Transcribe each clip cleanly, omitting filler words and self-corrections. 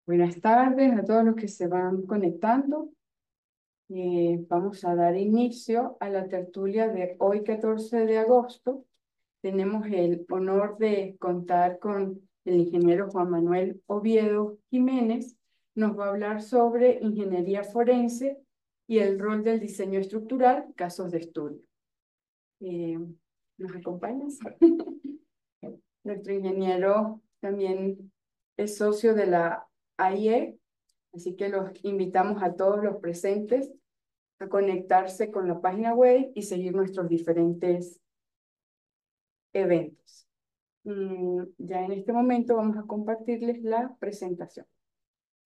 Buenas tardes a todos los que se van conectando. Vamos a dar inicio a la tertulia de hoy, 14 de agosto. Tenemos el honor de contar con el ingeniero Juan Manuel Oviedo Jiménez. Nos va a hablar sobre ingeniería forense y el rol del diseño estructural, casos de estudio. ¿Nos acompañas? Nuestro ingeniero también es socio de la AIE, así que los invitamos a todos los presentes a conectarse con la página web y seguir nuestros diferentes eventos. Ya en este momento vamos a compartirles la presentación.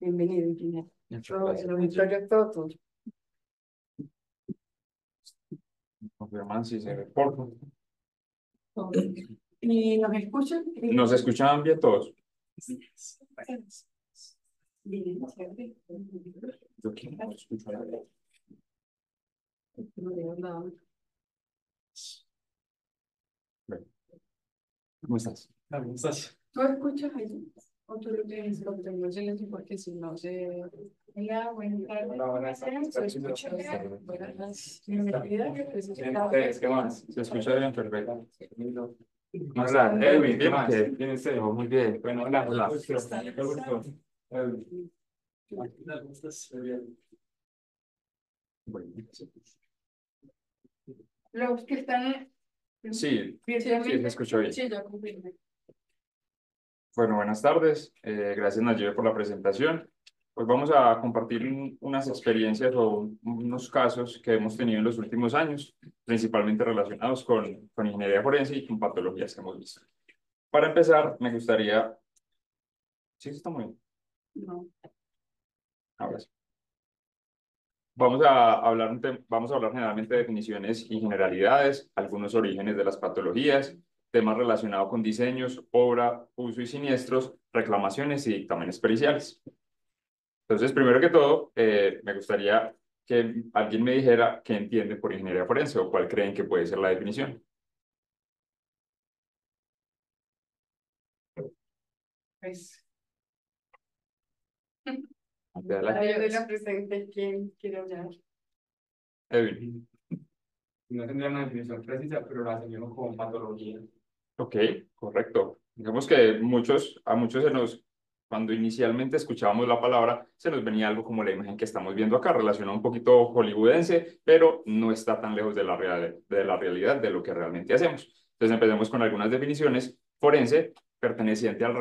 Bienvenido, ingeniero. El auditorio es todo tuyo. Confirman si se ve, por favor. ¿Y nos escuchan? ¿Nos escuchan bien todos? Bien, Yo aquí no escucho nada. Bueno, ¿cómo estás? ¿Cómo estás? ¿Tú escuchas ahí? ¿O tú lo tienes? Lo tengo en silencio porque si no se... Hola, buenas tardes. Hola, buenas tardes. ¿Se escucha bien? Buenas. ¿Qué más? ¿Se escucha bien? Perfecto. Hola, Edwin, ¿qué más? Bien. ¿Quién es usted? Muy bien. Bueno, hola, Hola. Mucho gusto. Edwin. ¿Cómo estás? Muy bien. Bueno, Los que están sí, virtualmente. se escucha bien. Sí, ya confirmé. Bueno, buenas tardes. Gracias, Nayib, por la presentación. Pues vamos a compartir unas experiencias o unos casos que hemos tenido en los últimos años, principalmente relacionados con ingeniería forense y con patologías que hemos visto. Para empezar, me gustaría... Sí, está muy bien. No. Ahora sí. Vamos a hablar generalmente de definiciones y generalidades, algunos orígenes de las patologías, temas relacionados con diseños, obra, uso y siniestros, reclamaciones y dictámenes periciales. Entonces, primero que todo, me gustaría que alguien me dijera qué entiende por ingeniería forense o cuál creen que puede ser la definición. Pues. Adelante. Yo de la presente, ¿quién quiere hablar? Edwin. No tendría una definición precisa, pero la asumimos como patología. Ok, correcto. Digamos que a muchos cuando inicialmente escuchábamos la palabra, se nos venía algo como la imagen que estamos viendo acá, relacionado un poquito hollywoodense, pero no está tan lejos de de la realidad de lo que realmente hacemos. Entonces empecemos con algunas definiciones. Forense, perteneciente a lo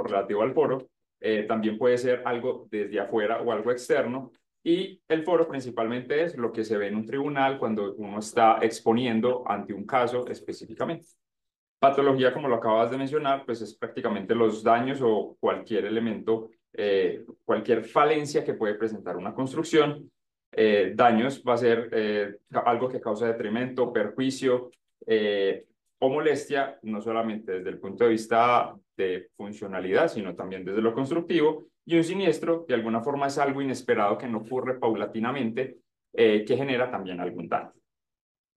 relativo al foro, también puede ser algo desde afuera o algo externo, y el foro principalmente es lo que se ve en un tribunal cuando uno está exponiendo ante un caso específicamente. Patología, como lo acabas de mencionar, pues es prácticamente los daños o cualquier elemento, cualquier falencia que puede presentar una construcción. Daños va a ser algo que causa detrimento, perjuicio o molestia, no solamente desde el punto de vista de funcionalidad, sino también desde lo constructivo. Y un siniestro, de alguna forma, es algo inesperado que no ocurre paulatinamente, que genera también algún daño.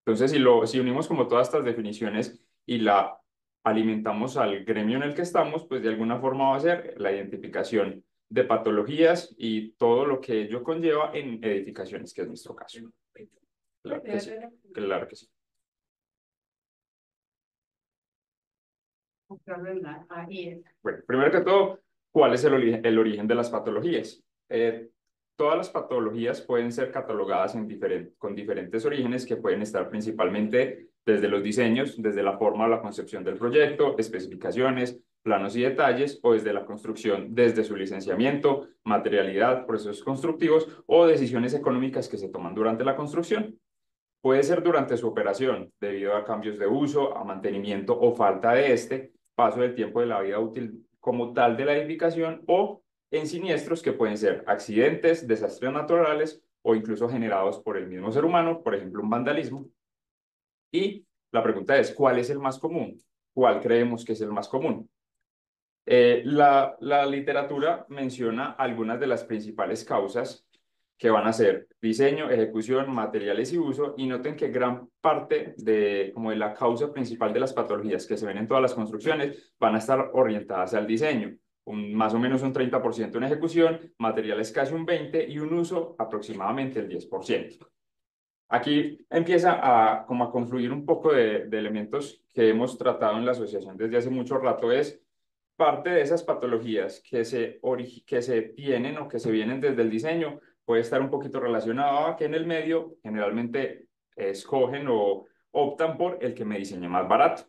Entonces, si unimos como todas estas definiciones y la alimentamos al gremio en el que estamos, pues de alguna forma va a ser la identificación de patologías y todo lo que ello conlleva en edificaciones, que es nuestro caso. Claro que sí. Claro que sí. Bueno, primero que todo, ¿cuál es el origen de las patologías? Todas las patologías pueden ser catalogadas con diferentes orígenes que pueden estar principalmente desde los diseños, desde la forma o la concepción del proyecto, especificaciones, planos y detalles, o desde la construcción, desde su licenciamiento, materialidad, procesos constructivos o decisiones económicas que se toman durante la construcción. Puede ser durante su operación, debido a cambios de uso, a mantenimiento o falta de este, paso del tiempo de la vida útil como tal de la edificación, o en siniestros que pueden ser accidentes, desastres naturales o incluso generados por el mismo ser humano, por ejemplo, un vandalismo. Y la pregunta es, ¿cuál es el más común? ¿Cuál creemos que es el más común? La literatura menciona algunas de las principales causas que van a ser diseño, ejecución, materiales y uso, y noten que gran parte como de la causa principal de las patologías que se ven en todas las construcciones van a estar orientadas al diseño. más o menos un 30% en ejecución, materiales casi un 20% y un uso aproximadamente el 10%. Aquí empieza como a confluir un poco de elementos que hemos tratado en la asociación desde hace mucho rato. Es parte de esas patologías que se tienen o que se vienen desde el diseño, puede estar un poquito relacionado a que en el medio generalmente escogen o optan por el que me diseñe más barato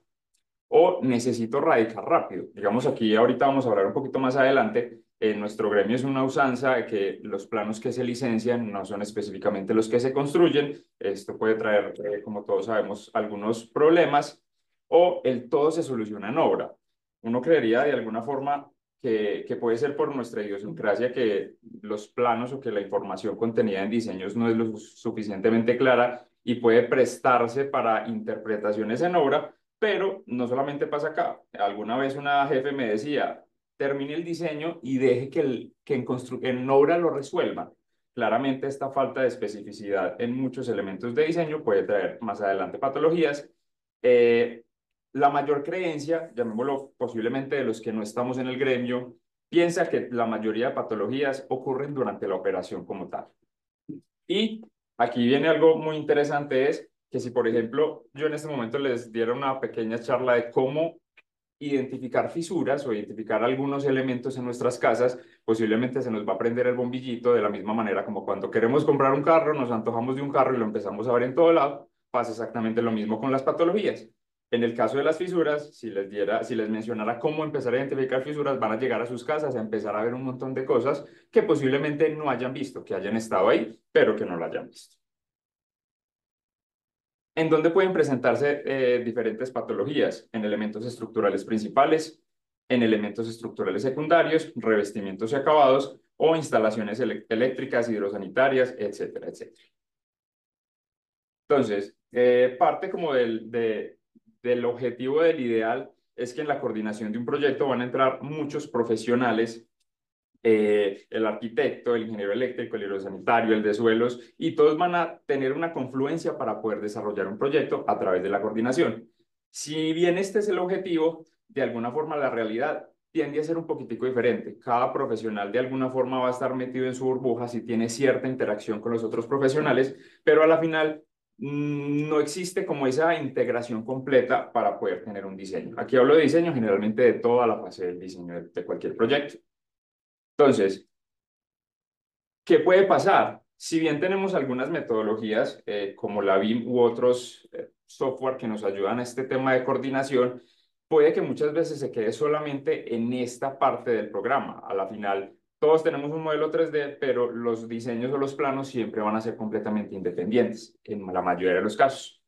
o necesito radicar rápido. Digamos, aquí ahorita vamos a hablar un poquito más adelante. En nuestro gremio es una usanza de que los planos que se licencian no son específicamente los que se construyen. Esto puede traer, como todos sabemos, algunos problemas, o el todo se soluciona en obra. Uno creería de alguna forma que puede ser por nuestra idiosincrasia que los planos o que la información contenida en diseños no es lo suficientemente clara y puede prestarse para interpretaciones en obra, pero no solamente pasa acá. Alguna vez una jefe me decía, termine el diseño y deje que en obra lo resuelvan. Claramente esta falta de especificidad en muchos elementos de diseño puede traer más adelante patologías. La mayor creencia, llamémoslo posiblemente de los que no estamos en el gremio, piensa que la mayoría de patologías ocurren durante la operación como tal. Y aquí viene algo muy interesante, es que si, por ejemplo, yo en este momento les diera una pequeña charla de cómo identificar fisuras o identificar algunos elementos en nuestras casas, posiblemente se nos va a prender el bombillito de la misma manera como cuando queremos comprar un carro, nos antojamos de un carro y lo empezamos a ver en todo lado, pasa exactamente lo mismo con las patologías. En el caso de las fisuras, si les mencionara cómo empezar a identificar fisuras, van a llegar a sus casas a empezar a ver un montón de cosas que posiblemente no hayan visto, que hayan estado ahí, pero que no lo hayan visto. ¿En dónde pueden presentarse diferentes patologías? En elementos estructurales principales, en elementos estructurales secundarios, revestimientos y acabados, o instalaciones eléctricas, hidrosanitarias, etcétera, etcétera. Entonces, parte como del objetivo del ideal es que en la coordinación de un proyecto van a entrar muchos profesionales, el arquitecto, el ingeniero eléctrico, el hidrosanitario, el de suelos, y todos van a tener una confluencia para poder desarrollar un proyecto a través de la coordinación. Si bien este es el objetivo, de alguna forma la realidad tiende a ser un poquitico diferente. Cada profesional de alguna forma va a estar metido en su burbuja si tiene cierta interacción con los otros profesionales, pero a la final no existe como esa integración completa para poder tener un diseño. Aquí hablo de diseño generalmente de toda la fase del diseño de cualquier proyecto. Entonces, ¿qué puede pasar? Si bien tenemos algunas metodologías como la BIM u otros software que nos ayudan a este tema de coordinación, puede que muchas veces se quede solamente en esta parte del programa. A la final, todos tenemos un modelo 3D, pero los diseños o los planos siempre van a ser completamente independientes, en la mayoría de los casos.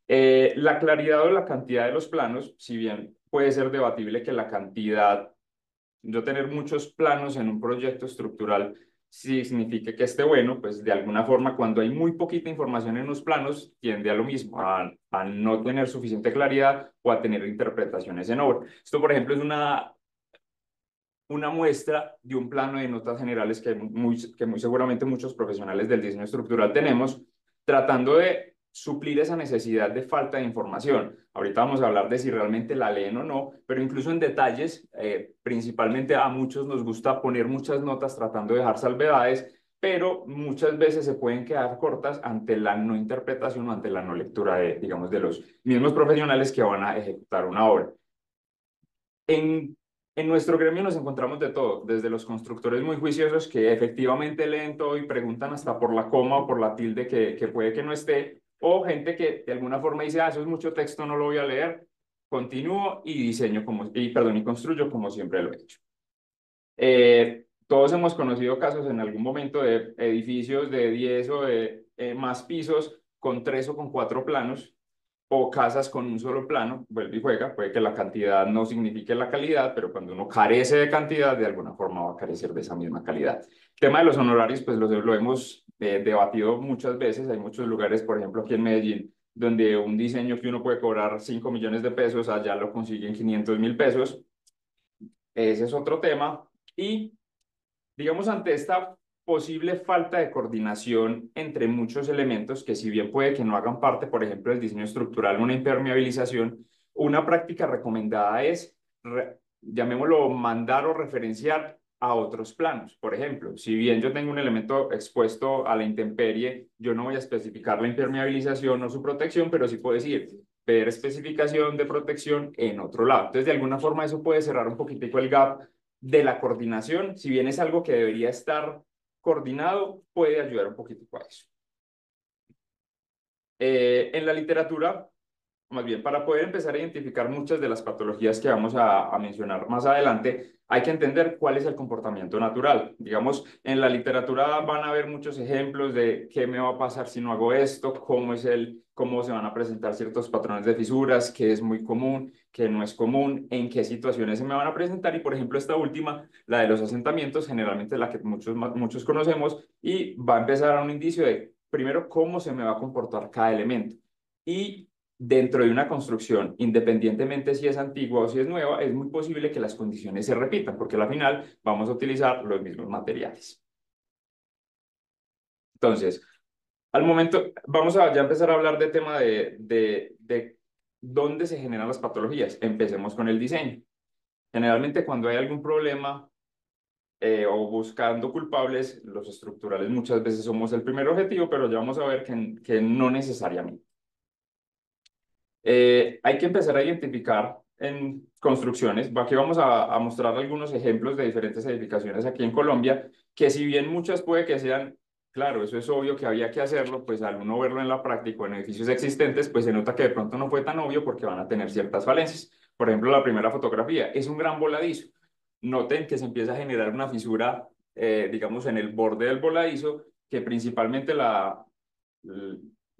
La claridad o la cantidad de los planos, si bien puede ser debatible que la cantidad, yo tener muchos planos en un proyecto estructural, si significa que esté bueno, pues de alguna forma cuando hay muy poquita información en los planos, tiende a lo mismo, a no tener suficiente claridad o a tener interpretaciones en obra. Esto, por ejemplo, es una muestra de un plano de notas generales que muy seguramente muchos profesionales del diseño estructural tenemos, tratando de suplir esa necesidad de falta de información. Ahorita vamos a hablar de si realmente la leen o no, pero incluso en detalles, principalmente a muchos nos gusta poner muchas notas tratando de dejar salvedades, pero muchas veces se pueden quedar cortas ante la no interpretación o ante la no lectura de, digamos, de los mismos profesionales que van a ejecutar una obra. En nuestro gremio nos encontramos de todo, desde los constructores muy juiciosos que efectivamente leen todo y preguntan hasta por la coma o por la tilde que puede que no esté, o gente que de alguna forma dice, eso es mucho texto, no lo voy a leer, continúo y diseño y construyo como siempre lo he hecho. Todos hemos conocido casos en algún momento de edificios de 10 o de más pisos con 3 o con 4 planos, o casas con un solo plano, vuelve y juega, puede que la cantidad no signifique la calidad, pero cuando uno carece de cantidad, de alguna forma va a carecer de esa misma calidad. El tema de los honorarios, pues lo hemos debatido muchas veces, hay muchos lugares, por ejemplo aquí en Medellín, donde un diseño que uno puede cobrar 5 millones de pesos, allá lo consiguen 500.000 pesos, ese es otro tema, y digamos ante esta posible falta de coordinación entre muchos elementos que si bien puede que no hagan parte, por ejemplo, del diseño estructural, una impermeabilización, una práctica recomendada es llamémoslo, mandar o referenciar a otros planos. Por ejemplo, si bien yo tengo un elemento expuesto a la intemperie, yo no voy a especificar la impermeabilización o su protección, pero sí puedo decir, ver especificación de protección en otro lado. Entonces, de alguna forma, eso puede cerrar un poquitico el gap de la coordinación. Si bien es algo que debería estar coordinado, puede ayudar un poquitico a eso. En la literatura, más bien, para poder empezar a identificar muchas de las patologías que vamos a mencionar más adelante, hay que entender cuál es el comportamiento natural. Digamos, en la literatura van a haber muchos ejemplos de qué me va a pasar si no hago esto, cómo se van a presentar ciertos patrones de fisuras, qué es muy común, qué no es común, en qué situaciones se me van a presentar. Y, por ejemplo, esta última, la de los asentamientos, generalmente es la que muchos conocemos y va a empezar a dar un indicio de, primero, cómo se me va a comportar cada elemento. Y dentro de una construcción, independientemente si es antigua o si es nueva, es muy posible que las condiciones se repitan, porque al final vamos a utilizar los mismos materiales. Entonces, al momento, vamos a ya empezar a hablar de tema de dónde se generan las patologías. Empecemos con el diseño. Generalmente cuando hay algún problema o buscando culpables, los estructurales muchas veces somos el primer objetivo, pero ya vamos a ver que no necesariamente. Hay que empezar a identificar en construcciones. Aquí vamos a mostrar algunos ejemplos de diferentes edificaciones aquí en Colombia, que si bien muchas puede que sean, claro, eso es obvio que había que hacerlo, pues al uno verlo en la práctica en edificios existentes, pues se nota que de pronto no fue tan obvio porque van a tener ciertas falencias. Por ejemplo, la primera fotografía es un gran voladizo. Noten que se empieza a generar una fisura, digamos, en el borde del voladizo, que principalmente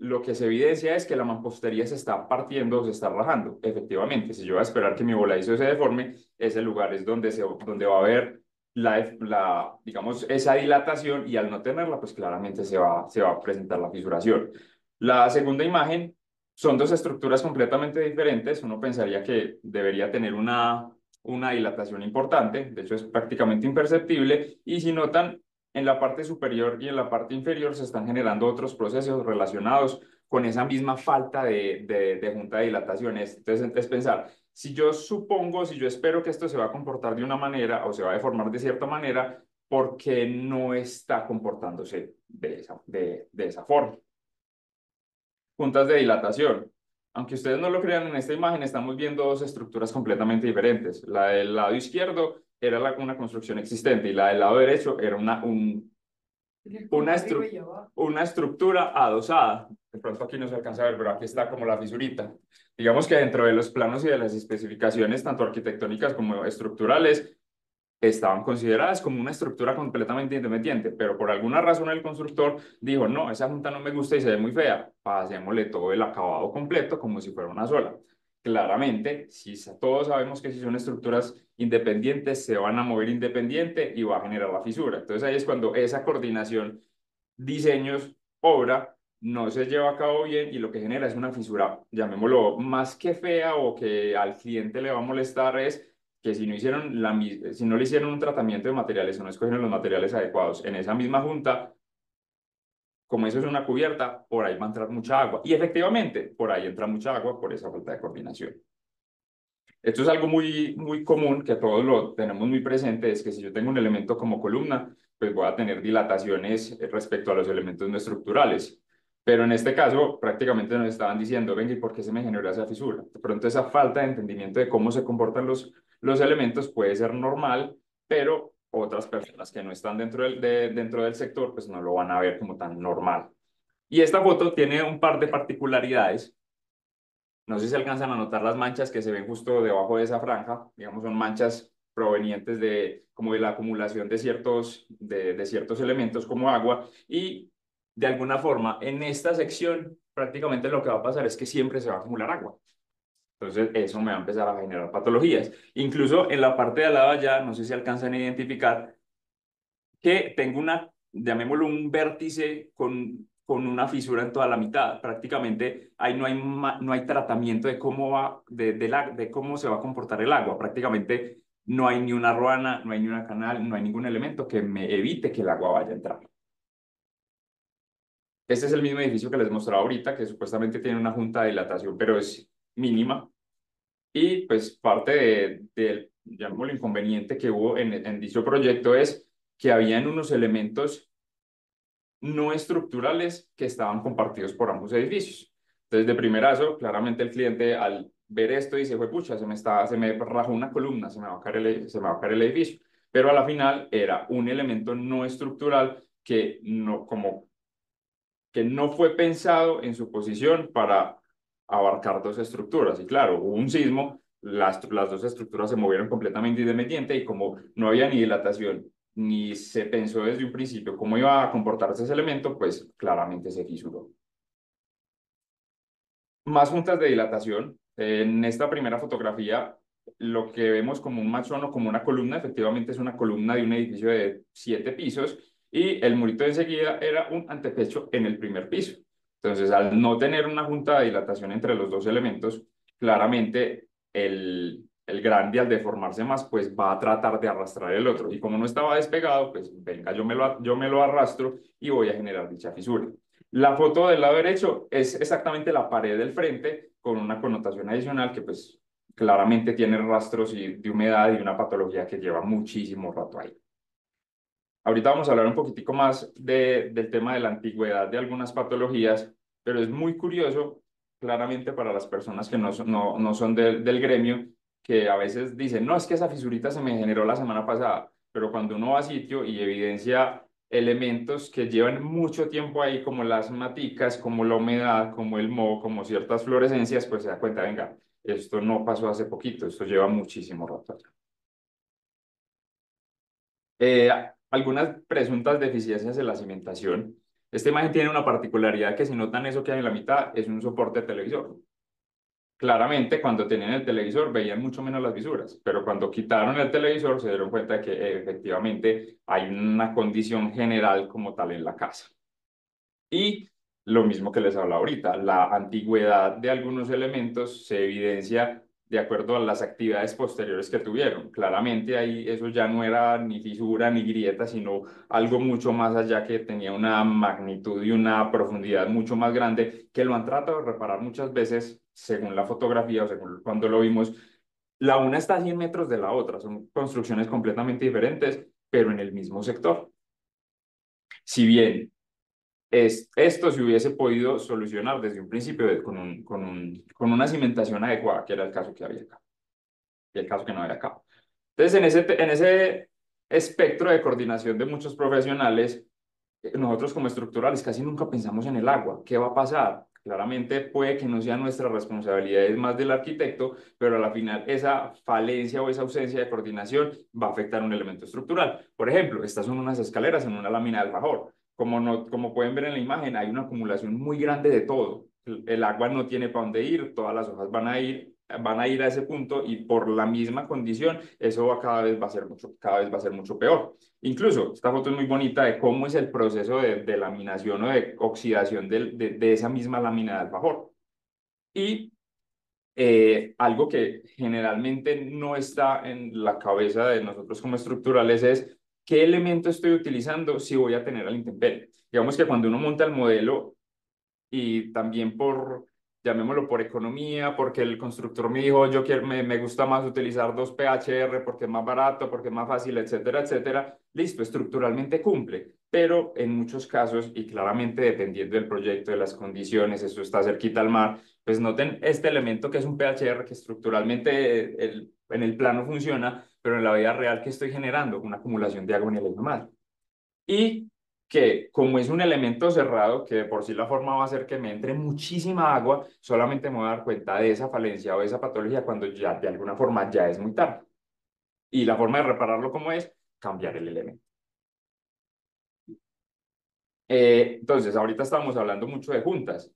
lo que se evidencia es que la mampostería se está partiendo o se está rajando. Efectivamente, si yo voy a esperar que mi voladizo se deforme, ese lugar es donde va a haber digamos, esa dilatación y al no tenerla, pues claramente se va a presentar la fisuración. La segunda imagen son dos estructuras completamente diferentes. Uno pensaría que debería tener una dilatación importante, de hecho es prácticamente imperceptible, y si notan, en la parte superior y en la parte inferior se están generando otros procesos relacionados con esa misma falta de junta de dilataciones. Entonces, es pensar, si yo supongo, si yo espero que esto se va a comportar de una manera o se va a deformar de cierta manera, ¿por qué no está comportándose de esa forma? Juntas de dilatación. Aunque ustedes no lo crean, en esta imagen estamos viendo dos estructuras completamente diferentes. La del lado izquierdo era una construcción existente y la del lado derecho era una estructura adosada. De pronto aquí no se alcanza a ver, pero aquí está como la fisurita. Digamos que dentro de los planos y de las especificaciones, tanto arquitectónicas como estructurales, estaban consideradas como una estructura completamente independiente, pero por alguna razón el constructor dijo, no, esa junta no me gusta y se ve muy fea, pasémosle todo el acabado completo como si fuera una sola. Claramente, si todos sabemos que si son estructuras independientes, se van a mover independiente y va a generar la fisura. Entonces ahí es cuando esa coordinación, diseños, obra, no se lleva a cabo bien y lo que genera es una fisura, llamémoslo, más que fea o que al cliente le va a molestar es que si si no le hicieron un tratamiento de materiales o no escogieron los materiales adecuados en esa misma junta, como eso es una cubierta, por ahí va a entrar mucha agua. Y efectivamente, por ahí entra mucha agua por esa falta de coordinación. Esto es algo muy común que todos lo tenemos muy presente, es que si yo tengo un elemento como columna, pues voy a tener dilataciones respecto a los elementos no estructurales. Pero en este caso, prácticamente nos estaban diciendo, venga, ¿y por qué se me generó esa fisura? De pronto esa falta de entendimiento de cómo se comportan los elementos puede ser normal, pero otras personas que no están dentro del sector, pues no lo van a ver como tan normal. Y esta foto tiene un par de particularidades. No sé si alcanzan a notar las manchas que se ven justo debajo de esa franja. Digamos, son manchas provenientes como de la acumulación de ciertos elementos como agua. Y de alguna forma, en esta sección, prácticamente lo que va a pasar es que siempre se va a acumular agua. Entonces, eso me va a empezar a generar patologías. Incluso en la parte de al lado allá, no sé si alcanzan a identificar que tengo llamémoslo un vértice con una fisura en toda la mitad. Prácticamente ahí no hay tratamiento de de cómo se va a comportar el agua. Prácticamente no hay ni una ruana, no hay ni una canal, no hay ningún elemento que me evite que el agua vaya a entrar. Este es el mismo edificio que les mostraba ahorita, que supuestamente tiene una junta de dilatación, pero es mínima. Y pues parte llamémoslo inconveniente que hubo en dicho proyecto es que habían unos elementos no estructurales que estaban compartidos por ambos edificios. Entonces, de primerazo, claramente el cliente al ver esto dice, fue pucha, se me rajó una columna, se me va a caer se me va a caer el edificio. Pero a la final era un elemento no estructural que no fue pensado en su posición para abarcar dos estructuras. Y claro, hubo un sismo, las dos estructuras se movieron completamente independiente y como no había ni dilatación, ni se pensó desde un principio cómo iba a comportarse ese elemento, pues claramente se fisuró. Más juntas de dilatación. En esta primera fotografía, lo que vemos como un machón o como una columna, efectivamente es una columna de un edificio de 7 pisos y el murito de enseguida era un antepecho en el primer piso. Entonces, al no tener una junta de dilatación entre los dos elementos, claramente el grande al deformarse más, pues va a tratar de arrastrar el otro. Y como no estaba despegado, pues venga, yo me lo arrastro y voy a generar dicha fisura. La foto del lado derecho es exactamente la pared del frente con una connotación adicional que pues claramente tiene rastros de humedad y una patología que lleva muchísimo rato ahí. Ahorita vamos a hablar un poquitico más del tema de la antigüedad de algunas patologías, pero es muy curioso, claramente para las personas que no son del gremio, que a veces dicen, no, es que esa fisurita se me generó la semana pasada, pero cuando uno va a sitio y evidencia elementos que llevan mucho tiempo ahí, como las maticas, como la humedad, como el moho, como ciertas fluorescencias, pues se da cuenta, venga, esto no pasó hace poquito, esto lleva muchísimo rato. Eh, Algunas presuntas deficiencias en la cimentación. Esta imagen tiene una particularidad que si notan eso que hay en la mitad es un soporte de televisor. Claramente cuando tenían el televisor veían mucho menos las fisuras, pero cuando quitaron el televisor se dieron cuenta de que efectivamente hay una condición general como tal en la casa. Y lo mismo que les hablaba ahorita, la antigüedad de algunos elementos se evidencia de acuerdo a las actividades posteriores que tuvieron. Claramente ahí eso ya no era ni fisura ni grieta, sino algo mucho más allá que tenía una magnitud y una profundidad mucho más grande, que lo han tratado de reparar muchas veces según la fotografía o según cuando lo vimos. La una está a 100 metros de la otra, son construcciones completamente diferentes, pero en el mismo sector. Si bien esto se hubiese podido solucionar desde un principio con una cimentación adecuada, que era el caso que había acá, y el caso que no había acá. Entonces, en ese espectro de coordinación de muchos profesionales, nosotros como estructurales casi nunca pensamos en el agua. ¿Qué va a pasar? Claramente puede que no sea nuestra responsabilidad, es más del arquitecto, pero a la final esa falencia o esa ausencia de coordinación va a afectar un elemento estructural. Por ejemplo, estas son unas escaleras en una lámina de alfajor. Como pueden ver en la imagen, hay una acumulación muy grande de todo. El agua no tiene para dónde ir, todas las hojas van a ir a ese punto y por la misma condición, eso cada vez va a ser mucho peor. Incluso, esta foto es muy bonita de cómo es el proceso de laminación o de oxidación de esa misma lámina de alfajor. Y algo que generalmente no está en la cabeza de nosotros como estructurales es qué elemento estoy utilizando si voy a tener al intemperie. Digamos que cuando uno monta el modelo y también llamémoslo por economía, porque el constructor me dijo, me gusta más utilizar 2 PHR porque es más barato, porque es más fácil, etcétera, etcétera. Listo, estructuralmente cumple, pero en muchos casos, y claramente dependiendo del proyecto, de las condiciones, eso está cerquita al mar, pues noten este elemento que es un PHR que estructuralmente en el plano funciona, pero en la vida real que estoy generando una acumulación de agua en el mar. Y que como es un elemento cerrado, que de por sí la forma va a hacer que me entre muchísima agua, solamente me voy a dar cuenta de esa falencia o de esa patología cuando ya de alguna forma ya es muy tarde. Y la forma de repararlo como es cambiar el elemento. Entonces, ahorita estamos hablando mucho de juntas.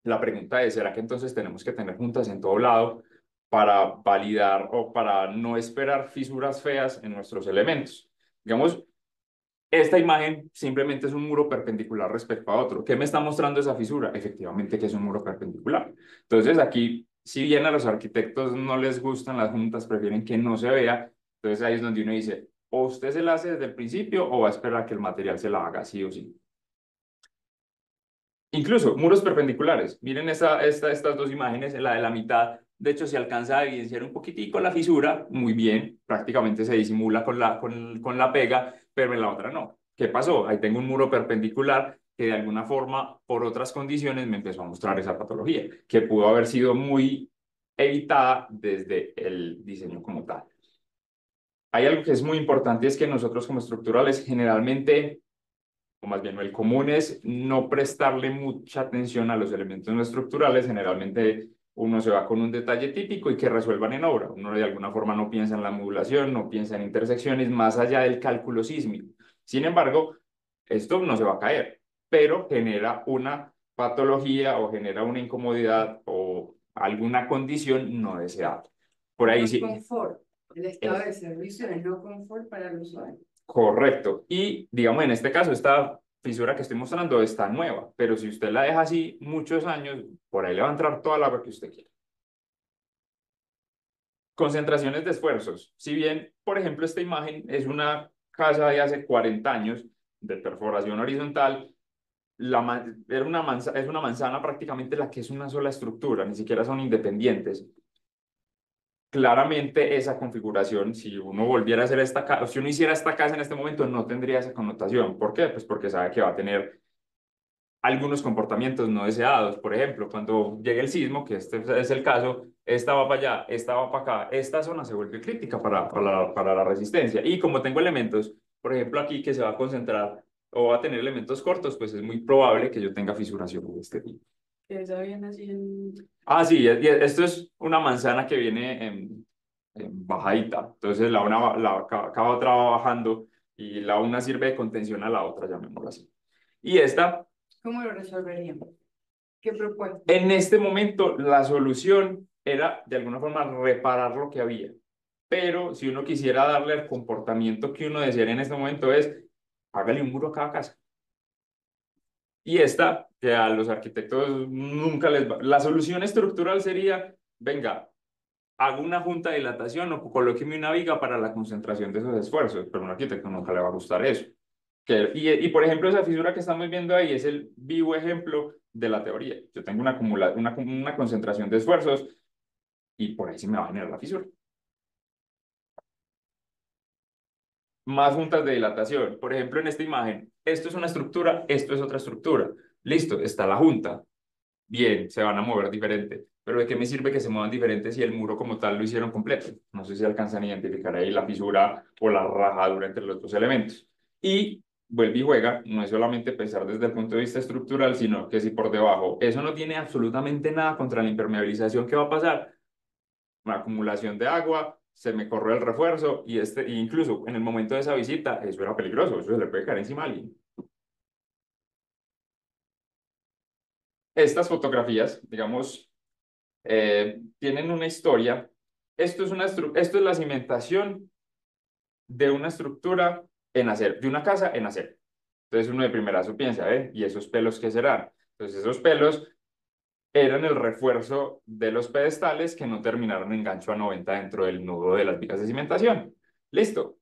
La pregunta es, ¿será que entonces tenemos que tener juntas en todo lado para validar o para no esperar fisuras feas en nuestros elementos? Digamos, esta imagen simplemente es un muro perpendicular respecto a otro. ¿Qué me está mostrando esa fisura? Efectivamente que es un muro perpendicular. Entonces aquí, si bien a los arquitectos no les gustan las juntas, prefieren que no se vea, entonces ahí es donde uno dice, o usted se la hace desde el principio o va a esperar a que el material se la haga sí o sí. Incluso muros perpendiculares. Miren estas dos imágenes, la de la mitad De hecho, se alcanza a evidenciar un poquitico la fisura, muy bien, prácticamente se disimula con la pega, pero en la otra no. ¿Qué pasó? Ahí tengo un muro perpendicular que de alguna forma, por otras condiciones, me empezó a mostrar esa patología, que pudo haber sido muy evitada desde el diseño como tal. Hay algo que es muy importante, es que nosotros como estructurales generalmente, o más bien el común es no prestarle mucha atención a los elementos no estructurales. Generalmente uno se va con un detalle típico y que resuelvan en obra. Uno de alguna forma no piensa en la modulación, no piensa en intersecciones más allá del cálculo sísmico. Sin embargo, esto no se va a caer, pero genera una patología o genera una incomodidad o alguna condición no deseada. Por ahí No sí. confort. El estado de servicio es no confort para el usuario. Correcto. Y digamos, en este caso, esta fisura que estoy mostrando está nueva, pero si usted la deja así muchos años, por ahí le va a entrar toda el agua que usted quiera. Concentraciones de esfuerzos. Si bien, por ejemplo, esta imagen es una casa de hace 40 años de perforación horizontal, es una manzana prácticamente la que es una sola estructura, ni siquiera son independientes. Claramente esa configuración, si uno volviera a hacer esta casa, si uno hiciera esta casa en este momento, no tendría esa connotación. ¿Por qué? Pues porque sabe que va a tener algunos comportamientos no deseados. Por ejemplo, cuando llegue el sismo, que este es el caso, esta va para allá, esta va para acá, esta zona se vuelve crítica para la resistencia. Y como tengo elementos, por ejemplo, aquí que se va a concentrar o va a tener elementos cortos, pues es muy probable que yo tenga fisuración de este tipo. Eso viene así en... Ah, sí, esto es una manzana que viene en bajadita. Entonces cada otra va bajando y la una sirve de contención a la otra, llamémoslo así. Y esta, ¿Cómo lo resolveríamos? ¿Qué propuesta? en este momento, la solución era de alguna forma reparar lo que había. Pero si uno quisiera darle el comportamiento que uno desearía en este momento es, hágale un muro a cada casa. Y esta, que a los arquitectos nunca les va. La solución estructural sería, venga, hago una junta de dilatación o colóqueme una viga para la concentración de esos esfuerzos, pero a un arquitecto nunca le va a gustar eso. Por ejemplo, esa fisura que estamos viendo ahí es el vivo ejemplo de la teoría. Yo tengo una concentración de esfuerzos y por ahí se me va a generar la fisura. Más juntas de dilatación. Por ejemplo, en esta imagen, esto es una estructura, esto es otra estructura. Listo, está la junta. Bien, se van a mover diferente. Pero ¿de qué me sirve que se muevan diferentes si el muro como tal lo hicieron completo? No sé si alcanzan a identificar ahí la fisura o la rajadura entre los dos elementos. Y vuelve y juega, no es solamente pensar desde el punto de vista estructural, sino que si por debajo eso no tiene absolutamente nada contra la impermeabilización, ¿qué va a pasar? Una acumulación de agua, se me corre el refuerzo y incluso en el momento de esa visita, eso era peligroso, eso se le puede caer encima a alguien. Estas fotografías, digamos, tienen una historia. Esto es la cimentación de una estructura en acero, de una casa en acero. Entonces uno de primerazo piensa, ¿y esos pelos qué serán? Entonces esos pelos eran el refuerzo de los pedestales que no terminaron en gancho a 90 dentro del nudo de las vigas de cimentación. Listo.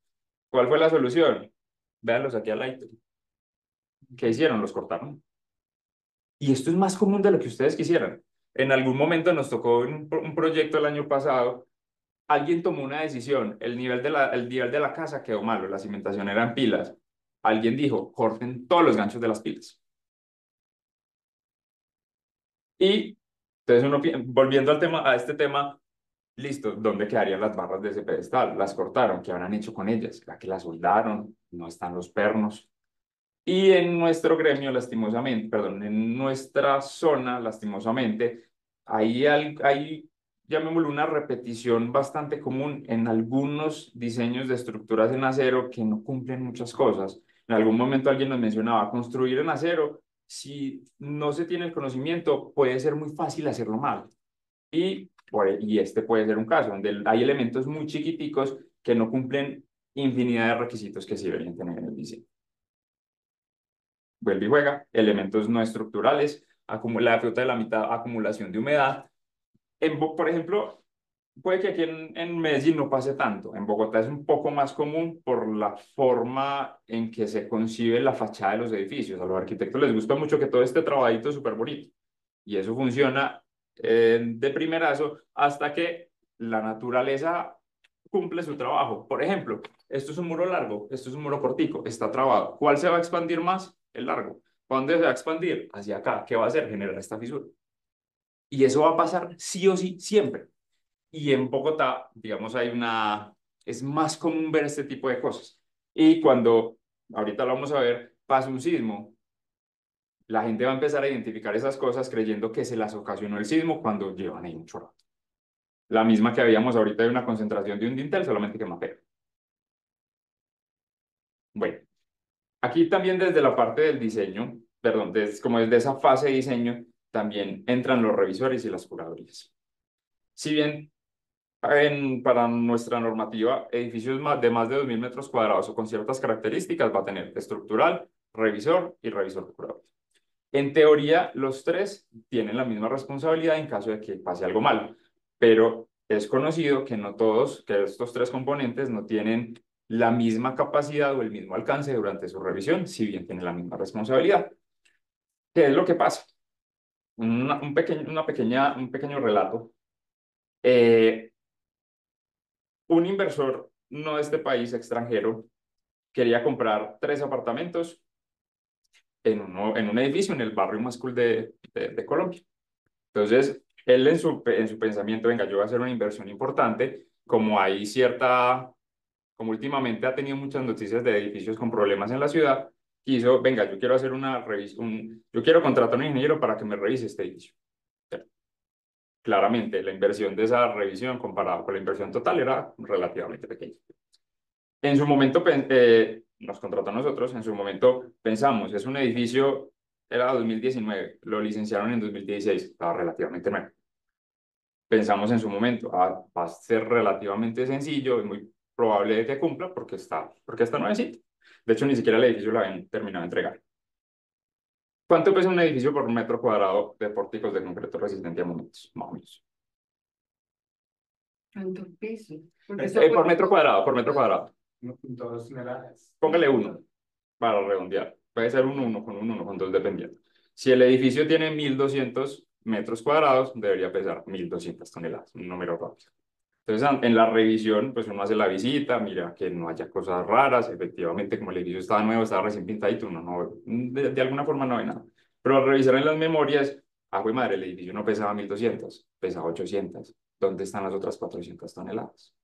¿Cuál fue la solución? Véanlos aquí al lado. ¿Qué hicieron? Los cortaron. Y esto es más común de lo que ustedes quisieran. En algún momento nos tocó un proyecto el año pasado. Alguien tomó una decisión, el nivel de la casa quedó malo, la cimentación era en pilas. Alguien dijo, corten todos los ganchos de las pilas. Y entonces volviendo a este tema, listo, ¿dónde quedarían las barras de ese pedestal? Las cortaron, ¿qué habrán hecho con ellas? ¿La que las soldaron? No están los pernos. Y en nuestro gremio, lastimosamente, perdón, en nuestra zona, lastimosamente, hay, llamémoslo, una repetición bastante común en algunos diseños de estructuras en acero que no cumplen muchas cosas. En algún momento alguien nos mencionaba, construir en acero, si no se tiene el conocimiento, puede ser muy fácil hacerlo mal. Y este puede ser un caso, donde hay elementos muy chiquiticos que no cumplen infinidad de requisitos que sí deberían tener en el diseño. Vuelve y juega, elementos no estructurales, la fruta de la mitad, acumulación de humedad. Por ejemplo, puede que aquí en Medellín no pase tanto. En Bogotá es un poco más común por la forma en que se concibe la fachada de los edificios. A los arquitectos les gusta mucho que todo esté trabajito súper bonito. Y eso funciona de primerazo hasta que la naturaleza cumple su trabajo. Por ejemplo, esto es un muro largo, esto es un muro cortico, está trabado. ¿Cuál se va a expandir más? El largo. ¿Para dónde se va a expandir? Hacia acá. ¿Qué va a hacer? Generar esta fisura. Y eso va a pasar sí o sí, siempre. Y en Bogotá, digamos, es más común ver este tipo de cosas. Y cuando, ahorita lo vamos a ver, pasa un sismo, la gente va a empezar a identificar esas cosas creyendo que se las ocasionó el sismo cuando llevan ahí mucho rato. La misma que habíamos ahorita de una concentración de un dintel, solamente que más peor. Bueno, aquí también desde la parte del diseño, perdón, como desde esa fase de diseño, también entran los revisores y las curadurías. Si bien para nuestra normativa, edificios de más de 2.000 metros cuadrados o con ciertas características va a tener estructural, revisor y revisor de curaduría. En teoría, los tres tienen la misma responsabilidad en caso de que pase algo malo, pero es conocido que no todos, que estos tres componentes no tienen la misma capacidad o el mismo alcance durante su revisión, si bien tienen la misma responsabilidad. ¿Qué es lo que pasa? Un pequeño relato. Un inversor no de este país, extranjero, quería comprar 3 apartamentos en un edificio en el barrio más cool de Colombia. Entonces, él en su pensamiento, venga, yo voy a hacer una inversión importante, como últimamente ha tenido muchas noticias de edificios con problemas en la ciudad, quiso, venga, yo quiero hacer una revisión, yo quiero contratar a un ingeniero para que me revise este edificio. Claramente, la inversión de esa revisión comparada con la inversión total era relativamente pequeña. En su momento nos contrató a nosotros, en su momento pensamos, es un edificio, era 2019, lo licenciaron en 2016, estaba relativamente nuevo. Pensamos en su momento, va a ser relativamente sencillo, es muy probable que cumpla porque está nuevecito. De hecho, ni siquiera el edificio lo habían terminado de entregar. ¿Cuánto pesa un edificio por metro cuadrado de pórticos de concreto resistente a momentos? Más o menos. ¿Cuántos pisos? Por metro cuadrado. 1.2 toneladas. Póngale 1 para redondear. Puede ser un 1 con 2 dependiendo. Si el edificio tiene 1.200 metros cuadrados, debería pesar 1.200 toneladas, un número rápido. Entonces, en la revisión, pues uno hace la visita, mira que no haya cosas raras. Efectivamente, como el edificio estaba nuevo, estaba recién pintadito, uno no, de alguna forma no ve nada. Pero al revisar en las memorias, güey madre, el edificio no pesaba 1.200, pesaba 800. ¿Dónde están las otras 400 toneladas?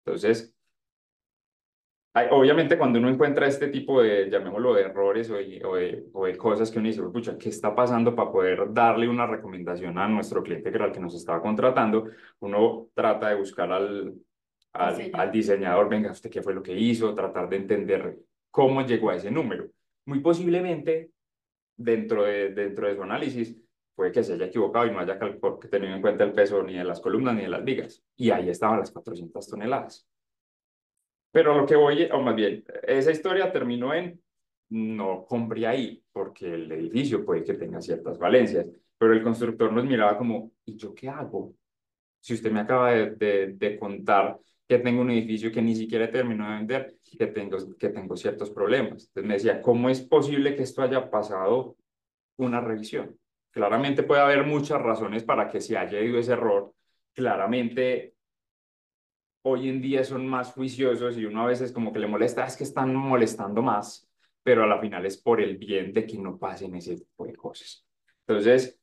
Entonces, obviamente cuando uno encuentra este tipo de, llamémoslo, de errores o de cosas que uno dice, pucha, ¿qué está pasando para poder darle una recomendación a nuestro cliente que era el que nos estaba contratando? Uno trata de buscar al diseñador, venga, ¿usted qué fue lo que hizo? Tratar de entender cómo llegó a ese número. Muy posiblemente, dentro de su análisis, puede que se haya equivocado y no haya tenido en cuenta el peso ni de las columnas ni de las vigas. Y ahí estaban las 400 toneladas. Pero a lo que voy, o más bien, esa historia terminó en no compré ahí, porque el edificio puede que tenga ciertas falencias, pero el constructor nos miraba como, ¿y yo qué hago? Si usted me acaba de contar que tengo un edificio que ni siquiera terminó de vender, que tengo ciertos problemas. Entonces me decía, ¿cómo es posible que esto haya pasado una revisión? Claramente puede haber muchas razones para que se haya ido ese error. Claramente hoy en día son más juiciosos y uno a veces como que le molesta, es que están molestando más, pero a la final es por el bien de que no pasen ese tipo de cosas. Entonces,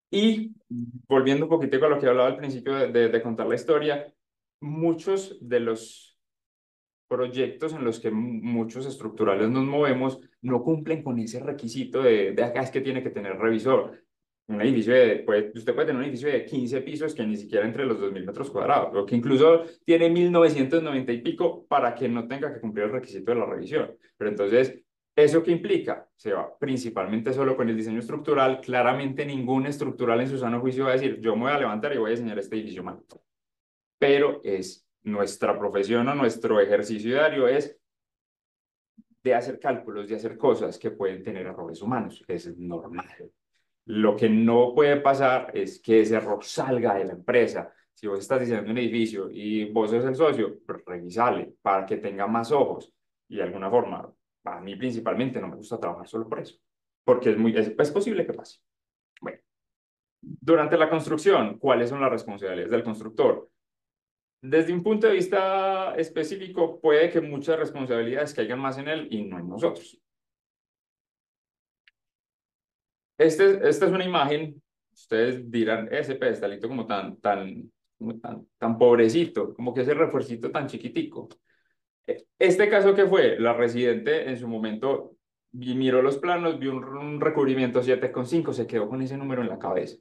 y volviendo un poquito a lo que hablaba al principio de contar la historia, muchos de los proyectos en los que muchos estructurales nos movemos no cumplen con ese requisito de acá es que tiene que tener revisor. Un edificio usted puede tener un edificio de 15 pisos que ni siquiera entre los 2.000 metros cuadrados, o que incluso tiene 1.990 y pico para que no tenga que cumplir el requisito de la revisión. Pero entonces, ¿eso qué implica? Se va principalmente solo con el diseño estructural. Claramente ningún estructural en su sano juicio va a decir, yo me voy a levantar y voy a diseñar este edificio mal. Pero es nuestra profesión o nuestro ejercicio diario es de hacer cálculos, de hacer cosas que pueden tener errores humanos. Es normal. Lo que no puede pasar es que ese error salga de la empresa. Si vos estás diseñando un edificio y vos sos el socio, pues revisale para que tenga más ojos. Y de alguna forma, a mí principalmente no me gusta trabajar solo por eso, porque es posible que pase. Bueno, Durante la construcción, ¿cuáles son las responsabilidades del constructor? Desde un punto de vista específico, puede que muchas responsabilidades caigan más en él y no en nosotros. Esta es una imagen, ustedes dirán, ese pedestalito como tan pobrecito, como que ese refuercito tan chiquitico. Este caso que fue, la residente en su momento miró los planos, vio un recubrimiento 7,5, se quedó con ese número en la cabeza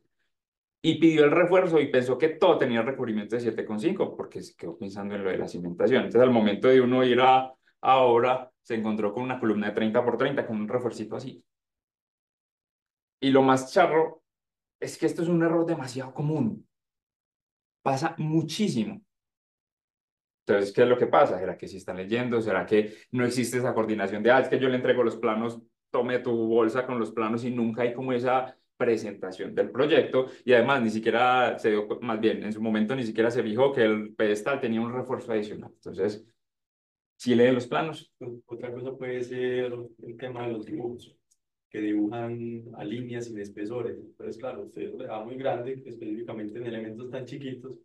y pidió el refuerzo y pensó que todo tenía recubrimiento de 7,5 porque se quedó pensando en lo de la cimentación. Entonces, al momento de uno ir a obra, se encontró con una columna de 30 por 30 con un refuercito así. Y lo más charro es que esto es un error demasiado común. Pasa muchísimo. Entonces, ¿qué es lo que pasa? ¿Será que sí están leyendo? ¿Será que no existe esa coordinación de, es que yo le entrego los planos, tome tu bolsa con los planos y nunca hay como esa presentación del proyecto? Y además, ni siquiera se dio, más bien, en su momento ni siquiera se fijó que el pedestal tenía un refuerzo adicional. Entonces, si leen los planos. Otra cosa puede ser el tema de los dibujos, que dibujan a líneas sin espesores. Entonces, claro, usted lo deja muy grande, específicamente en elementos tan chiquitos,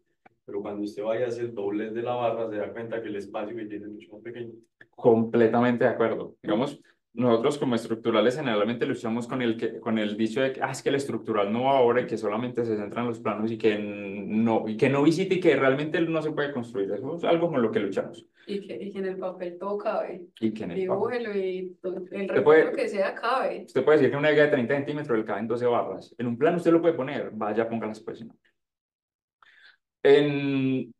pero cuando usted vaya a hacer doblez de la barra, se da cuenta que el espacio que tiene es mucho más pequeño. Completamente de acuerdo. Digamos, nosotros como estructurales generalmente luchamos con el dicho de que, es que el estructural no ahora y que solamente se centra en los planos y que no visite y que realmente no se puede construir. Eso es algo con lo que luchamos. Y que en el papel todo cabe. Y que en el papel. Dibújelo y el Usted recuerdo puede, que sea cabe. usted puede decir que una viga de 30 centímetros le caben 12 barras. En un plano usted lo puede poner, vaya, póngalas pues. ¿No? En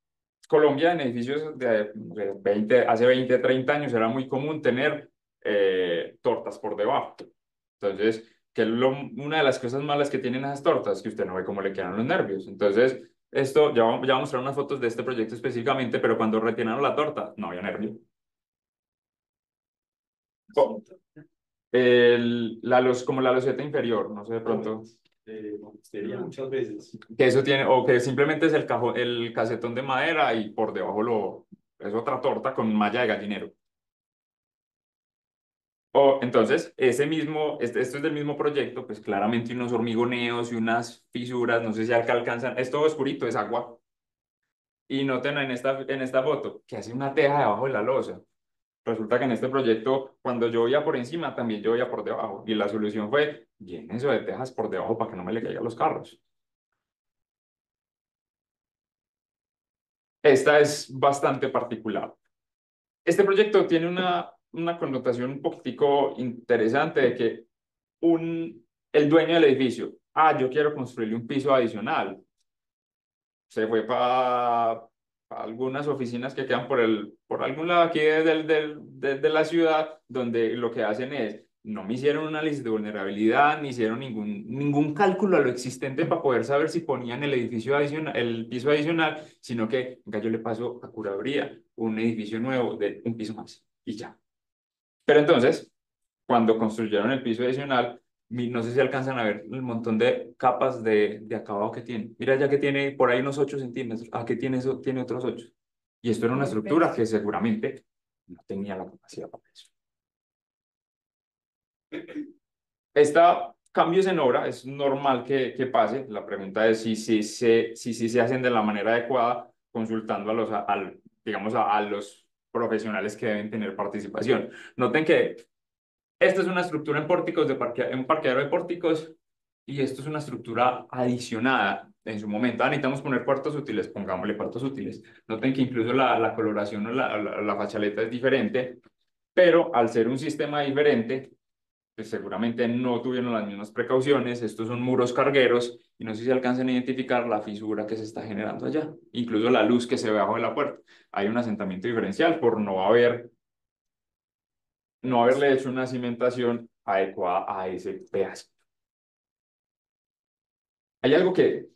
Colombia, en edificios de 20, hace 20, 30 años, era muy común tener tortas por debajo. Entonces, una de las cosas malas que tienen esas tortas es que usted no ve cómo le quedan los nervios. Entonces, esto, ya voy a mostrar unas fotos de este proyecto específicamente, pero cuando retiraron la torta, no había nervio. Oh, como la loseta inferior, no sé de pronto. Sería muchas veces. Que eso tiene, o que simplemente es el casetón de madera y por debajo es otra torta con malla de gallinero. O entonces, esto es del mismo proyecto, pues claramente unos hormigoneos y unas fisuras, no sé si acá alcanzan, es todo oscurito, es agua. Y noten en esta foto que hace una teja debajo de la losa. Resulta que en este proyecto, cuando llovía por encima, también llovía por debajo. Y la solución fue, llenen eso de tejas por debajo para que no me le caigan los carros. Esta es bastante particular. Este proyecto tiene una connotación un poquitico interesante de que el dueño del edificio, yo quiero construirle un piso adicional. Se fue para algunas oficinas que quedan por algún lado aquí de la ciudad, donde lo que hacen es, no me hicieron un análisis de vulnerabilidad, ni hicieron ningún cálculo a lo existente para poder saber si ponían el edificio adicional, el piso adicional, sino que, venga, yo le paso a curaduría un edificio nuevo de un piso más y ya. Pero entonces, cuando construyeron el piso adicional, no sé si alcanzan a ver el montón de capas de acabado que tiene. Mira ya que tiene por ahí unos 8 centímetros. ¿A qué tiene eso? Tiene otros 8. Y esto era una estructura que seguramente no tenía la capacidad para eso. Cambios en obra, es normal que pase. La pregunta es si se hacen de la manera adecuada, consultando digamos, a los profesionales que deben tener participación. Noten que esta es una estructura en pórticos un parqueadero de pórticos y esto es una estructura adicionada en su momento. Necesitamos poner puertos útiles, pongámosle puertos útiles. Noten que incluso la coloración o la fachaleta es diferente, pero al ser un sistema diferente, pues seguramente no tuvieron las mismas precauciones. Estos son muros cargueros y no sé si alcanzan a identificar la fisura que se está generando allá. Incluso la luz que se ve abajo de la puerta. Hay un asentamiento diferencial por no haberle hecho una cimentación adecuada a ese pedazo. Hay algo que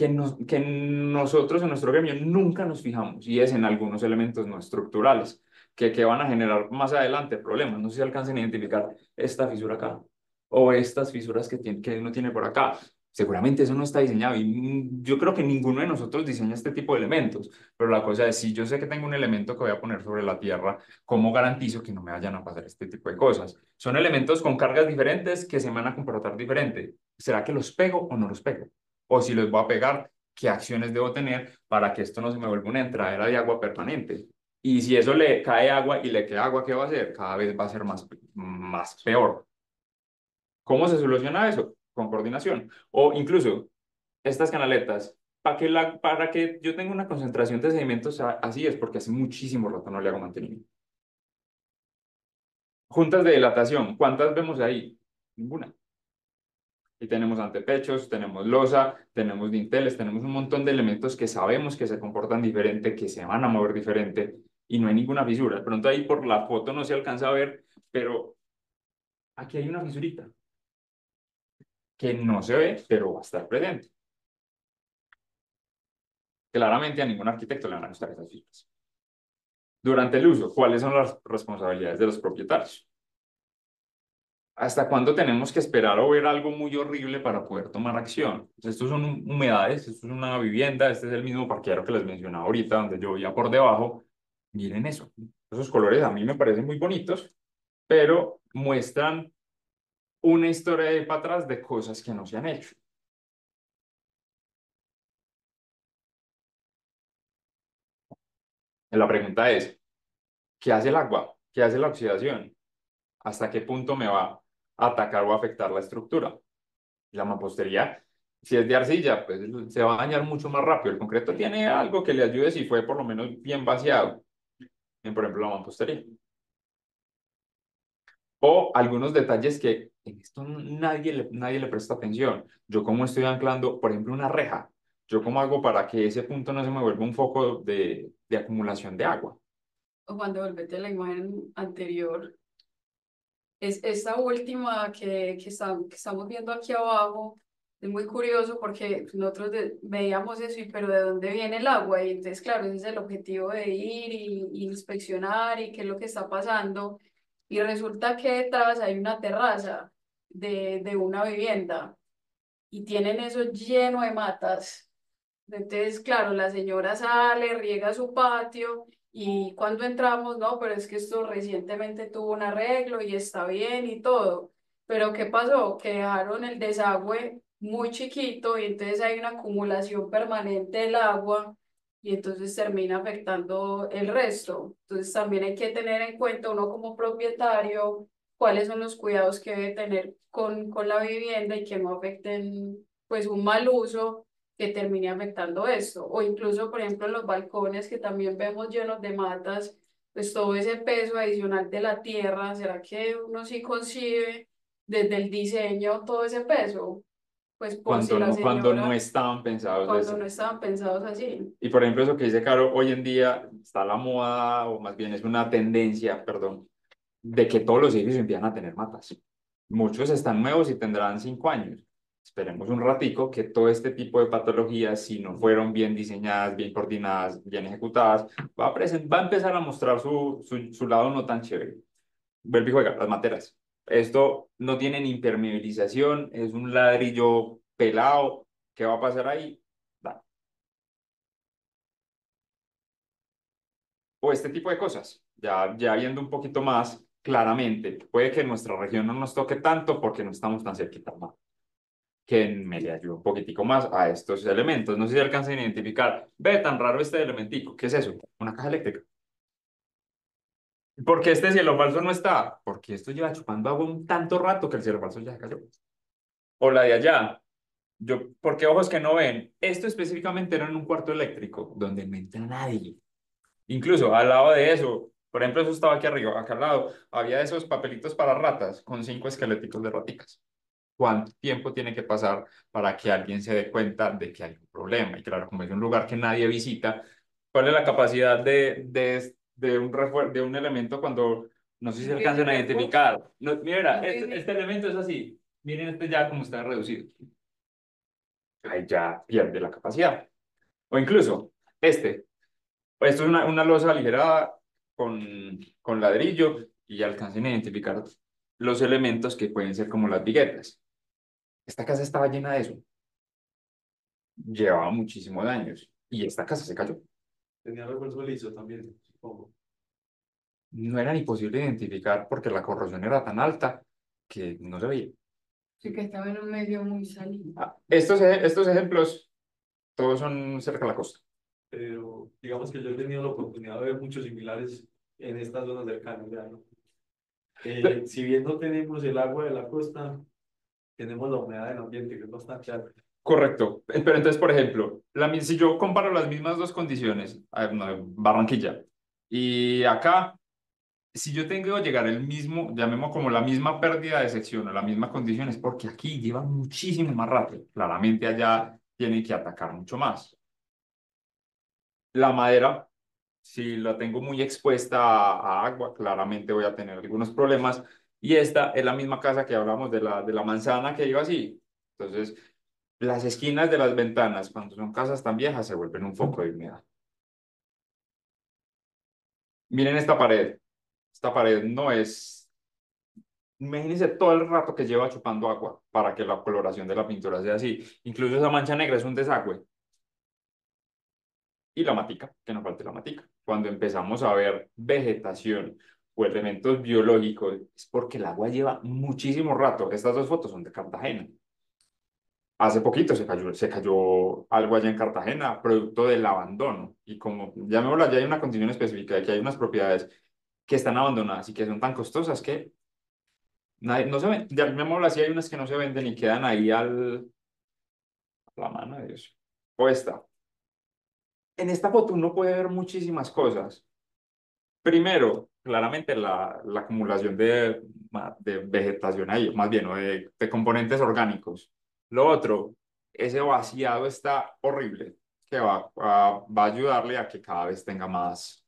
nosotros en nuestro gremio nunca nos fijamos y es en algunos elementos no estructurales que van a generar más adelante problemas. No sé si alcancen a identificar esta fisura acá o estas fisuras que uno tiene por acá. Seguramente eso no está diseñado y yo creo que ninguno de nosotros diseña este tipo de elementos, pero la cosa es, si yo sé que tengo un elemento que voy a poner sobre la Tierra, ¿cómo garantizo que no me vayan a pasar este tipo de cosas? Son elementos con cargas diferentes que se van a comportar diferente. ¿Será que los pego o no los pego? O si los voy a pegar, ¿qué acciones debo tener para que esto no se me vuelva una entradera de agua permanente? Y si eso le cae agua y le queda agua, ¿qué va a hacer? Cada vez va a ser más peor. ¿Cómo se soluciona eso? Con coordinación. O incluso estas canaletas, para que yo tenga una concentración de sedimentos así es porque hace muchísimo rato no le hago mantenimiento. Juntas de dilatación, ¿cuántas vemos ahí? Ninguna. Y tenemos antepechos, tenemos losa, tenemos dinteles, tenemos un montón de elementos que sabemos que se comportan diferente, que se van a mover diferente y no hay ninguna fisura. De pronto ahí por la foto no se alcanza a ver, pero aquí hay una fisurita que no se ve, pero va a estar presente. Claramente a ningún arquitecto le van a gustar esas fisuras. Durante el uso, ¿cuáles son las responsabilidades de los propietarios? ¿Hasta cuándo tenemos que esperar o ver algo muy horrible para poder tomar acción? Pues estos son humedades, esto es una vivienda, este es el mismo parqueadero que les mencionaba ahorita, donde yo vivía por debajo. Miren eso, esos colores a mí me parecen muy bonitos, pero muestran una historia de para atrás de cosas que no se han hecho. La pregunta es, ¿qué hace el agua? ¿Qué hace la oxidación? ¿Hasta qué punto me va a atacar o afectar la estructura? La mampostería, si es de arcilla, pues se va a dañar mucho más rápido. El concreto tiene algo que le ayude si fue por lo menos bien vaciado, por ejemplo, la mampostería. O algunos detalles que en esto nadie le presta atención. Yo como estoy anclando, por ejemplo, una reja. Yo cómo hago para que ese punto no se me vuelva un foco de acumulación de agua. O cuando volvete a la imagen anterior, es esta última que estamos viendo aquí abajo. Es muy curioso porque nosotros veíamos eso, pero ¿de dónde viene el agua? Y entonces, claro, ese es el objetivo de ir y inspeccionar y qué es lo que está pasando. Y resulta que detrás hay una terraza de una vivienda y tienen eso lleno de matas. Entonces, claro, la señora sale, riega su patio y cuando entramos, no, pero es que esto recientemente tuvo un arreglo y está bien y todo. Pero ¿qué pasó? Que dejaron el desagüe muy chiquito y entonces hay una acumulación permanente del agua y entonces termina afectando el resto. Entonces también hay que tener en cuenta uno como propietario cuáles son los cuidados que debe tener con la vivienda y que no afecten pues un mal uso que termine afectando esto. O incluso, por ejemplo, en los balcones que también vemos llenos de matas, pues todo ese peso adicional de la tierra, ¿será que uno sí concibe desde el diseño todo ese peso? Pues por si la Cuando no señora, estaban pensados de cuando eso. no estaban pensados así. Y por ejemplo, eso que dice Caro, hoy en día está la moda, o más bien es una tendencia, perdón, de que todos los edificios empiezan a tener matas. Muchos están nuevos y tendrán 5 años. Esperemos un ratico que todo este tipo de patologías, si no fueron bien diseñadas, bien coordinadas, bien ejecutadas, va a empezar a mostrar su lado no tan chévere. Vuelve y juega, las materas. Esto no tiene ni impermeabilización, es un ladrillo pelado. ¿Qué va a pasar ahí? O este tipo de cosas, ya viendo un poquito más claramente, puede que en nuestra región no nos toque tanto porque no estamos tan cerquita, ¿no? Que me le ayude un poquitico más a estos elementos. No sé si alcanzan a identificar, ve tan raro este elementico, ¿qué es eso? Una caja eléctrica. ¿Por qué este cielo falso no está? Porque esto lleva chupando agua un tanto rato que el cielo falso ya se cayó. O la de allá, porque ojos que no ven, esto específicamente era en un cuarto eléctrico donde no entra nadie. Incluso al lado de eso, por ejemplo, eso estaba aquí arriba, acá al lado, había esos papelitos para ratas con 5 esqueléticos de raticas. ¿Cuánto tiempo tiene que pasar para que alguien se dé cuenta de que hay un problema? Y claro, como es un lugar que nadie visita, ¿cuál es la capacidad de un elemento cuando no sé si se alcanzan a identificar? No, mira, este elemento es así. Miren este ya como está reducido. Ahí ya pierde la capacidad. O incluso este. Esto es una losa aligerada con ladrillo y ya alcancen a identificar los elementos que pueden ser como las viguetas. Esta casa estaba llena de eso. llevaba muchísimos años y esta casa se cayó. Tenía refuerzo liso también, supongo. No era ni posible identificar porque la corrosión era tan alta que no se veía. Sí que estaba en un medio muy salido. Estos ejemplos todos son cerca de la costa. Pero digamos que yo he tenido la oportunidad de ver muchos similares en estas zonas cercanas, ya, ¿no? Si bien no tenemos el agua de la costa, tenemos la humedad del ambiente, que es bastante alta. Correcto. Pero entonces, por ejemplo, si yo comparo las mismas dos condiciones, no, Barranquilla y acá, si yo tengo que llegar el mismo, llamemos como la misma pérdida de sección o la misma condición, es porque aquí lleva muchísimo más rato. Claramente allá tienen que atacar mucho más. La madera, si la tengo muy expuesta a agua, claramente voy a tener algunos problemas. Y esta es la misma casa que hablamos de la manzana que iba así. Entonces, las esquinas de las ventanas, cuando son casas tan viejas, se vuelven un foco de humedad. Miren esta pared. Esta pared no es... Imagínense todo el rato que lleva chupando agua para que la coloración de la pintura sea así. Incluso esa mancha negra es un desagüe. Y la matica, que no falte la matica. Cuando empezamos a ver vegetación o elementos biológicos, es porque el agua lleva muchísimo rato. Estas dos fotos son de Cartagena. Hace poquito se cayó algo allá en Cartagena, producto del abandono. Y como llamémoslo, allá hay una condición específica de que hay unas propiedades que están abandonadas y que son tan costosas que no se ven. Llamémoslo así, hay unas que no se venden y quedan ahí a la mano de Dios. O esta. En esta foto uno puede ver muchísimas cosas. Primero, claramente la acumulación de vegetación ahí, más bien, o de componentes orgánicos. Lo otro, ese vaciado está horrible, que va a ayudarle a que cada vez tenga más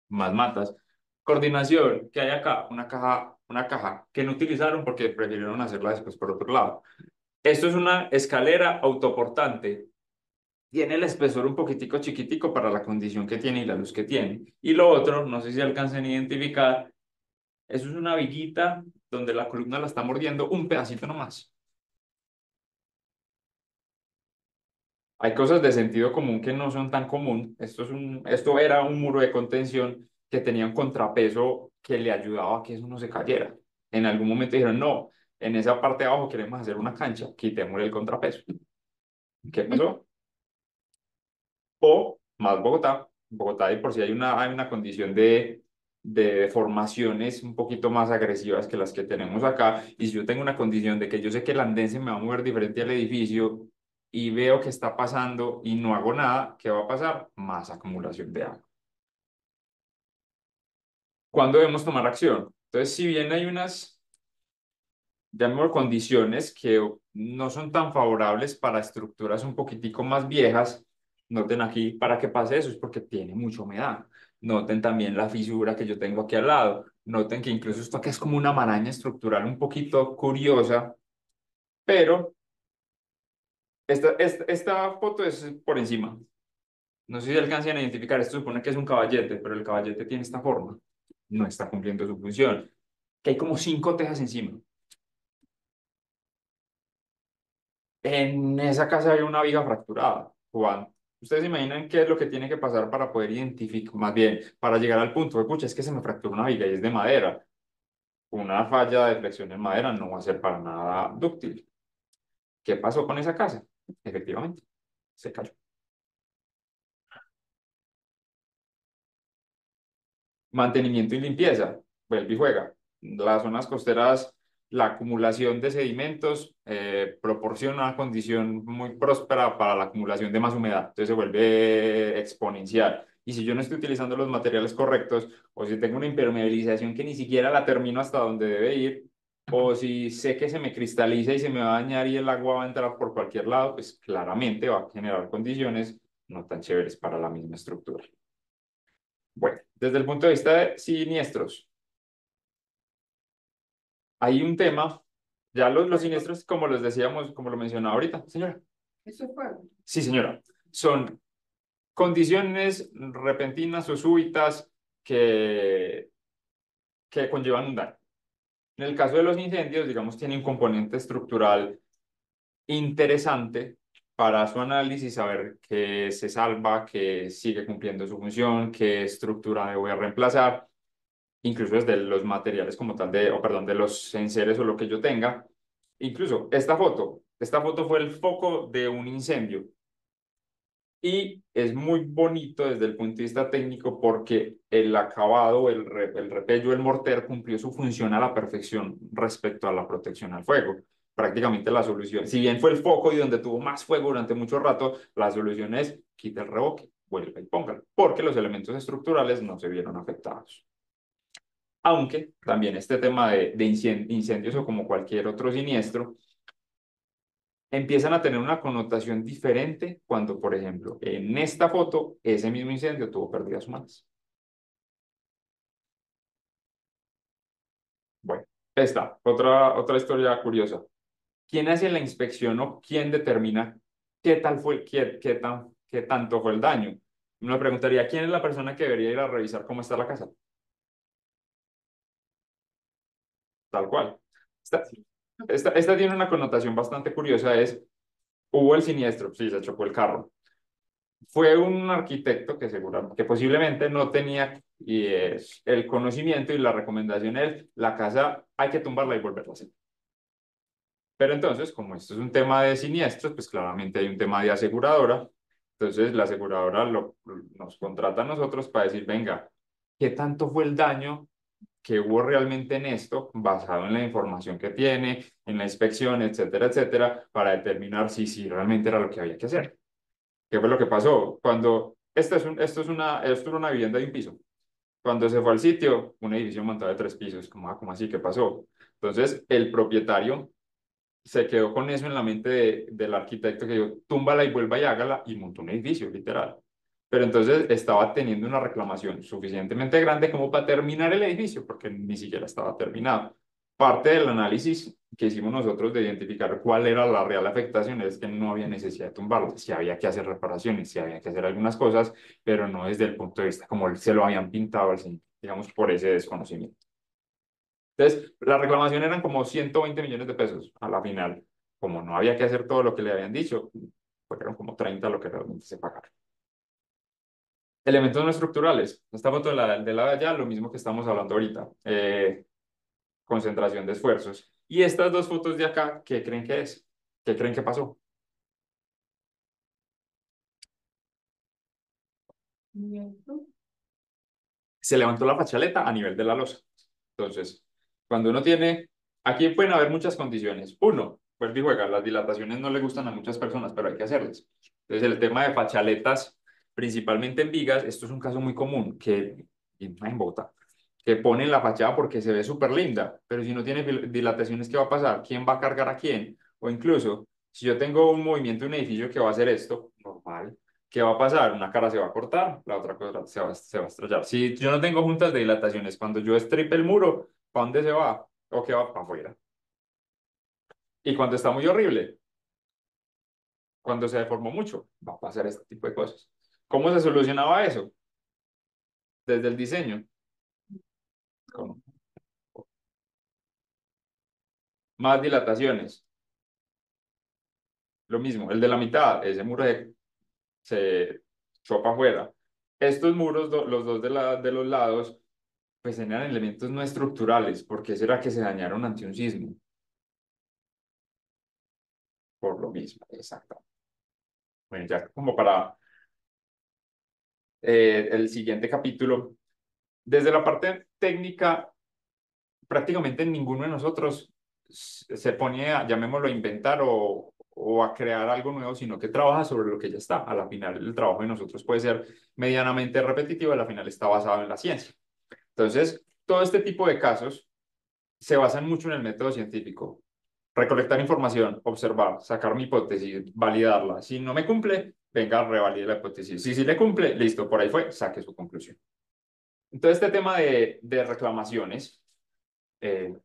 matas. Coordinación, que hay acá, una caja que no utilizaron porque prefirieron hacerla después por otro lado. Esto es una escalera autoportante. Tiene el espesor un poquitico chiquitico para la condición que tiene y la luz que tiene. Y lo otro, no sé si alcancen a identificar, eso es una viguita donde la columna la está mordiendo un pedacito nomás. Hay cosas de sentido común que no son tan común. Esto era un muro de contención que tenía un contrapeso que le ayudaba a que eso no se cayera. En algún momento dijeron, no, en esa parte de abajo queremos hacer una cancha, quitémosle el contrapeso. ¿Qué pasó? O más Bogotá. Bogotá de por sí hay una condición de deformaciones un poquito más agresivas que las que tenemos acá. Y si yo tengo una condición de que yo sé que el andén se me va a mover diferente al edificio y veo que está pasando y no hago nada, ¿qué va a pasar? Más acumulación de agua. ¿Cuándo debemos tomar acción? Entonces, si bien hay unas, llamémoslo, condiciones que no son tan favorables para estructuras un poquitico más viejas, noten aquí, para que pase eso es porque tiene mucha humedad. Noten también la fisura que yo tengo aquí al lado. Noten que incluso esto acá es como una maraña estructural un poquito curiosa, pero esta foto es por encima. No sé si alcanzan a identificar, esto supone que es un caballete, pero el caballete tiene esta forma. No está cumpliendo su función. Que hay como 5 tejas encima. En esa casa hay una viga fracturada, Juan. ¿Ustedes se imaginan qué es lo que tiene que pasar para poder identificar, más bien, para llegar al punto de, pucha, es que se me fracturó una viga y es de madera? Una falla de flexión en madera no va a ser para nada dúctil. ¿Qué pasó con esa casa? Efectivamente, se cayó. Mantenimiento y limpieza. Vuelve y juega. Las zonas costeras, la acumulación de sedimentos proporciona una condición muy próspera para la acumulación de más humedad. Entonces se vuelve exponencial. Y si yo no estoy utilizando los materiales correctos, o si tengo una impermeabilización que ni siquiera la termino hasta donde debe ir, o si sé que se me cristaliza y se me va a dañar y el agua va a entrar por cualquier lado, pues claramente va a generar condiciones no tan chéveres para la misma estructura. Bueno, desde el punto de vista de siniestros, hay un tema, ya los siniestros, como les decíamos, como lo mencionaba ahorita, señora. Eso fue. Sí, señora. Son condiciones repentinas o súbitas que, que conllevan un daño. En el caso de los incendios, digamos, tiene un componente estructural interesante para su análisis, saber qué se salva, qué sigue cumpliendo su función, qué estructura voy a reemplazar, incluso desde los materiales como tal de, o perdón, de los enseres o lo que yo tenga. Incluso esta foto fue el foco de un incendio y es muy bonito desde el punto de vista técnico porque el acabado, el repello, el morter cumplió su función a la perfección respecto a la protección al fuego. Prácticamente la solución, si bien fue el foco y donde tuvo más fuego durante mucho rato, la solución es quita el revoque, vuelve y póngalo, porque los elementos estructurales no se vieron afectados. Aunque también este tema de incendios o como cualquier otro siniestro, empiezan a tener una connotación diferente cuando, por ejemplo, en esta foto, ese mismo incendio tuvo pérdidas humanas. Bueno, otra historia curiosa. ¿Quién hace la inspección o quién determina qué tal fue, qué tanto fue el daño? Uno me preguntaría, ¿quién es la persona que debería ir a revisar cómo está la casa? Tal cual. Esta, esta tiene una connotación bastante curiosa, hubo el siniestro, sí, se chocó el carro. Fue un arquitecto que posiblemente no tenía el conocimiento y la recomendación es, la casa hay que tumbarla y volverla a hacer. Pero entonces, como esto es un tema de siniestros, pues claramente hay un tema de aseguradora. Entonces, la aseguradora nos contrata a nosotros para decir, venga, ¿qué tanto fue el daño que hubo realmente en esto, basado en la información que tiene, en la inspección, etcétera, etcétera, para determinar si realmente era lo que había que hacer? ¿Qué fue lo que pasó? Cuando esto era una vivienda de un piso. Cuando se fue al sitio, un edificio montado de 3 pisos. ¿Cómo así? ¿Qué pasó? Entonces, el propietario se quedó con eso en la mente del arquitecto que dijo, túmbala y vuelva y hágala, y montó un edificio, literal. Pero entonces estaba teniendo una reclamación suficientemente grande como para terminar el edificio, porque ni siquiera estaba terminado. Parte del análisis que hicimos nosotros de identificar cuál era la real afectación es que no había necesidad de tumbarlo, si había que hacer reparaciones, si había que hacer algunas cosas, pero no desde el punto de vista como se lo habían pintado, digamos, por ese desconocimiento. Entonces, la reclamación eran como 120 millones de pesos a la final. Como no había que hacer todo lo que le habían dicho, fueron como 30 lo que realmente se pagaron. Elementos no estructurales. Esta foto de la de allá, lo mismo que estamos hablando ahorita. Concentración de esfuerzos. Y estas dos fotos de acá, ¿qué creen que es? ¿Qué creen que pasó? Se levantó la fachaleta a nivel de la losa. Entonces, cuando uno tiene, aquí pueden haber muchas condiciones. Uno, pues y juega, las dilataciones no le gustan a muchas personas, pero hay que hacerlas. Entonces, el tema de fachaletas, principalmente en vigas, esto es un caso muy común, en Bogotá, que ponen la fachada porque se ve súper linda, pero si no tiene dilataciones, ¿qué va a pasar? ¿Quién va a cargar a quién? O incluso, si yo tengo un movimiento de un edificio que va a hacer esto, normal, ¿qué va a pasar? Una cara se va a cortar, la otra cosa se va a estrellar. Si yo no tengo juntas de dilataciones, cuando yo estripe el muro, ¿para dónde se va? ¿O qué va? Para afuera. Y cuando está muy horrible, cuando se deformó mucho, va a pasar este tipo de cosas. ¿Cómo se solucionaba eso? Desde el diseño. Con más dilataciones. Lo mismo, el de la mitad, ese muro se echó para afuera. Estos muros, los dos de los lados, pues eran elementos no estructurales. ¿Por qué será que se dañaron ante un sismo? Por lo mismo, exacto. Bueno, ya como para el siguiente capítulo, desde la parte técnica, prácticamente ninguno de nosotros se pone a, llamémoslo, a inventar o a crear algo nuevo, sino que trabaja sobre lo que ya está. A la final, el trabajo de nosotros puede ser medianamente repetitivo, a la final está basado en la ciencia. Entonces, todo este tipo de casos se basan mucho en el método científico. Recolectar información, observar, sacar mi hipótesis, validarla. Si no me cumple, venga, revalide la hipótesis. Si sí le cumple, listo, por ahí fue, saque su conclusión. Entonces, este tema de reclamaciones, eh,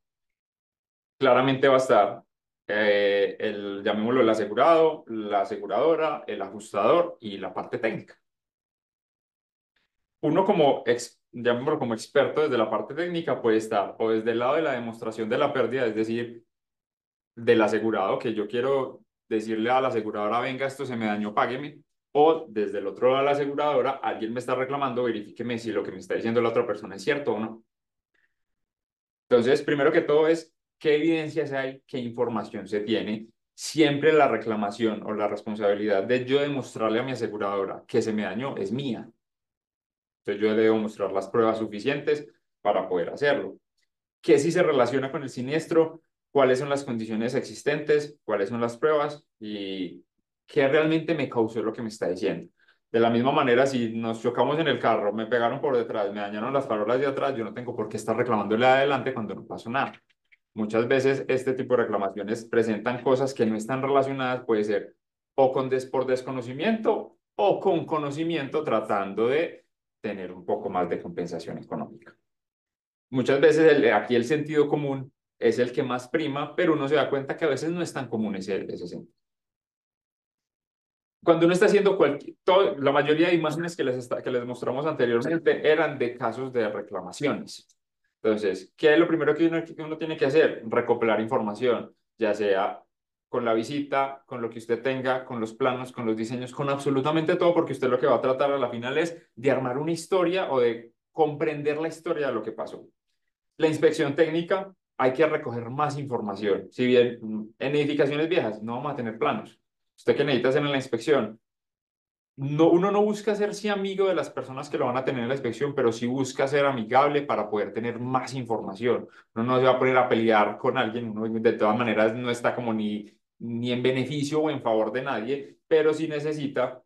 claramente va a estar llamémoslo el asegurado, la aseguradora, el ajustador y la parte técnica. Uno llamémoslo como experto desde la parte técnica puede estar o desde el lado de la demostración de la pérdida, es decir, del asegurado, que yo quiero decirle a la aseguradora, venga, esto se me dañó, págueme, o desde el otro lado de la aseguradora, alguien me está reclamando, verifíqueme si lo que me está diciendo la otra persona es cierto o no. Entonces, primero que todo es qué evidencias hay, qué información se tiene. Siempre la reclamación o la responsabilidad de yo demostrarle a mi aseguradora que se me dañó es mía. Entonces, yo le debo mostrar las pruebas suficientes para poder hacerlo. ¿Qué sí se relaciona con el siniestro? ¿Cuáles son las condiciones existentes? ¿Cuáles son las pruebas? ¿Y qué realmente me causó lo que me está diciendo? De la misma manera, si nos chocamos en el carro, me pegaron por detrás, me dañaron las farolas de atrás, yo no tengo por qué estar reclamándole de adelante cuando no pasó nada. Muchas veces este tipo de reclamaciones presentan cosas que no están relacionadas, puede ser o por desconocimiento o con conocimiento tratando de tener un poco más de compensación económica. Muchas veces aquí el sentido común es el que más prima, pero uno se da cuenta que a veces no es tan común ese sentido. Cuando uno está haciendo la mayoría de imágenes que les mostramos anteriormente eran de casos de reclamaciones. Entonces, ¿qué es lo primero que uno tiene que hacer? Recopilar información, ya sea con la visita, con lo que usted tenga, con los planos, con los diseños, con absolutamente todo, porque usted lo que va a tratar a la final es de armar una historia o de comprender la historia de lo que pasó. La inspección técnica, hay que recoger más información. Si bien en edificaciones viejas no vamos a tener planos. ¿Usted qué necesita hacer en la inspección? No, uno no busca ser sí amigo de las personas que lo van a tener en la inspección, pero sí busca ser amigable para poder tener más información. Uno no se va a poner a pelear con alguien, uno de todas maneras no está como ni en beneficio o en favor de nadie, pero sí necesita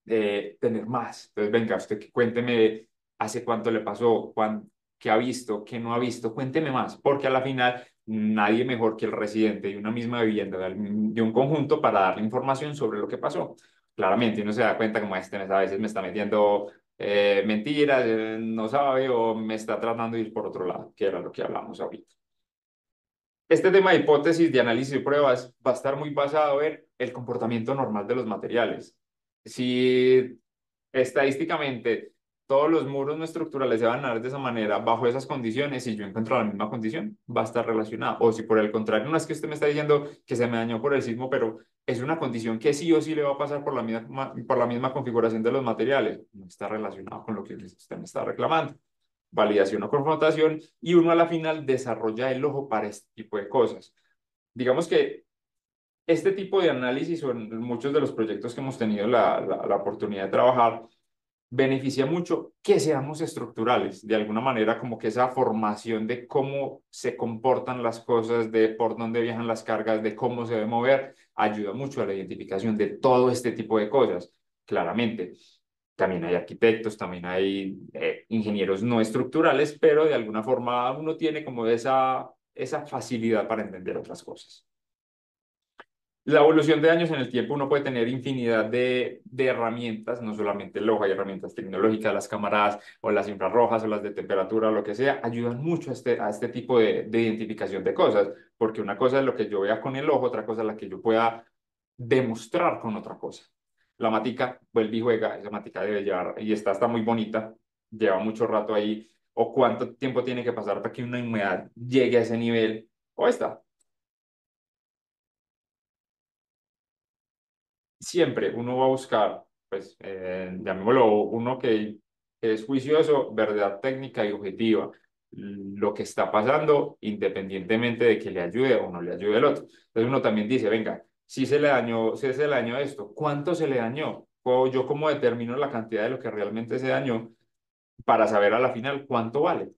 tener más. Entonces, venga, usted cuénteme hace cuánto le pasó, qué ha visto, qué no ha visto, cuénteme más, porque a la final nadie mejor que el residente de una misma vivienda, de un conjunto, para darle información sobre lo que pasó. Claramente uno se da cuenta como a veces me está metiendo mentiras, no sabe o me está tratando de ir por otro lado, que era lo que hablamos ahorita. Este tema de hipótesis, de análisis de pruebas, va a estar muy basado en el comportamiento normal de los materiales. Si estadísticamente todos los muros no estructurales se van a dar de esa manera, bajo esas condiciones, si yo encuentro la misma condición, va a estar relacionada. O si por el contrario, no es que usted me está diciendo que se me dañó por el sismo, pero es una condición que sí o sí le va a pasar por la misma configuración de los materiales, no está relacionado con lo que usted me está reclamando. Validación o confrontación, y uno a la final desarrolla el ojo para este tipo de cosas. Digamos que este tipo de análisis o en muchos de los proyectos que hemos tenido la oportunidad de trabajar, beneficia mucho que seamos estructurales, de alguna manera como que esa formación de cómo se comportan las cosas, de por dónde viajan las cargas, de cómo se debe mover, ayuda mucho a la identificación de todo este tipo de cosas, claramente. También hay arquitectos, también hay ingenieros no estructurales, pero de alguna forma uno tiene como esa facilidad para entender otras cosas. La evolución de años en el tiempo, uno puede tener infinidad de herramientas, no solamente el ojo, hay herramientas tecnológicas, las cámaras o las infrarrojas o las de temperatura o lo que sea, ayudan mucho a este tipo de identificación de cosas, porque una cosa es lo que yo vea con el ojo, otra cosa es la que yo pueda demostrar con otra cosa. La matica, vuelve y juega, esa matica debe llevar, y esta está muy bonita, lleva mucho rato ahí, o cuánto tiempo tiene que pasar para que una humedad llegue a ese nivel, o esta. Siempre uno va a buscar, pues, llamémoslo, uno que es juicioso, verdad técnica y objetiva, lo que está pasando, independientemente de que le ayude o no le ayude el otro. Entonces uno también dice, venga, si se le dañó esto, ¿cuánto se le dañó? O yo cómo determino la cantidad de lo que realmente se dañó para saber a la final cuánto vale.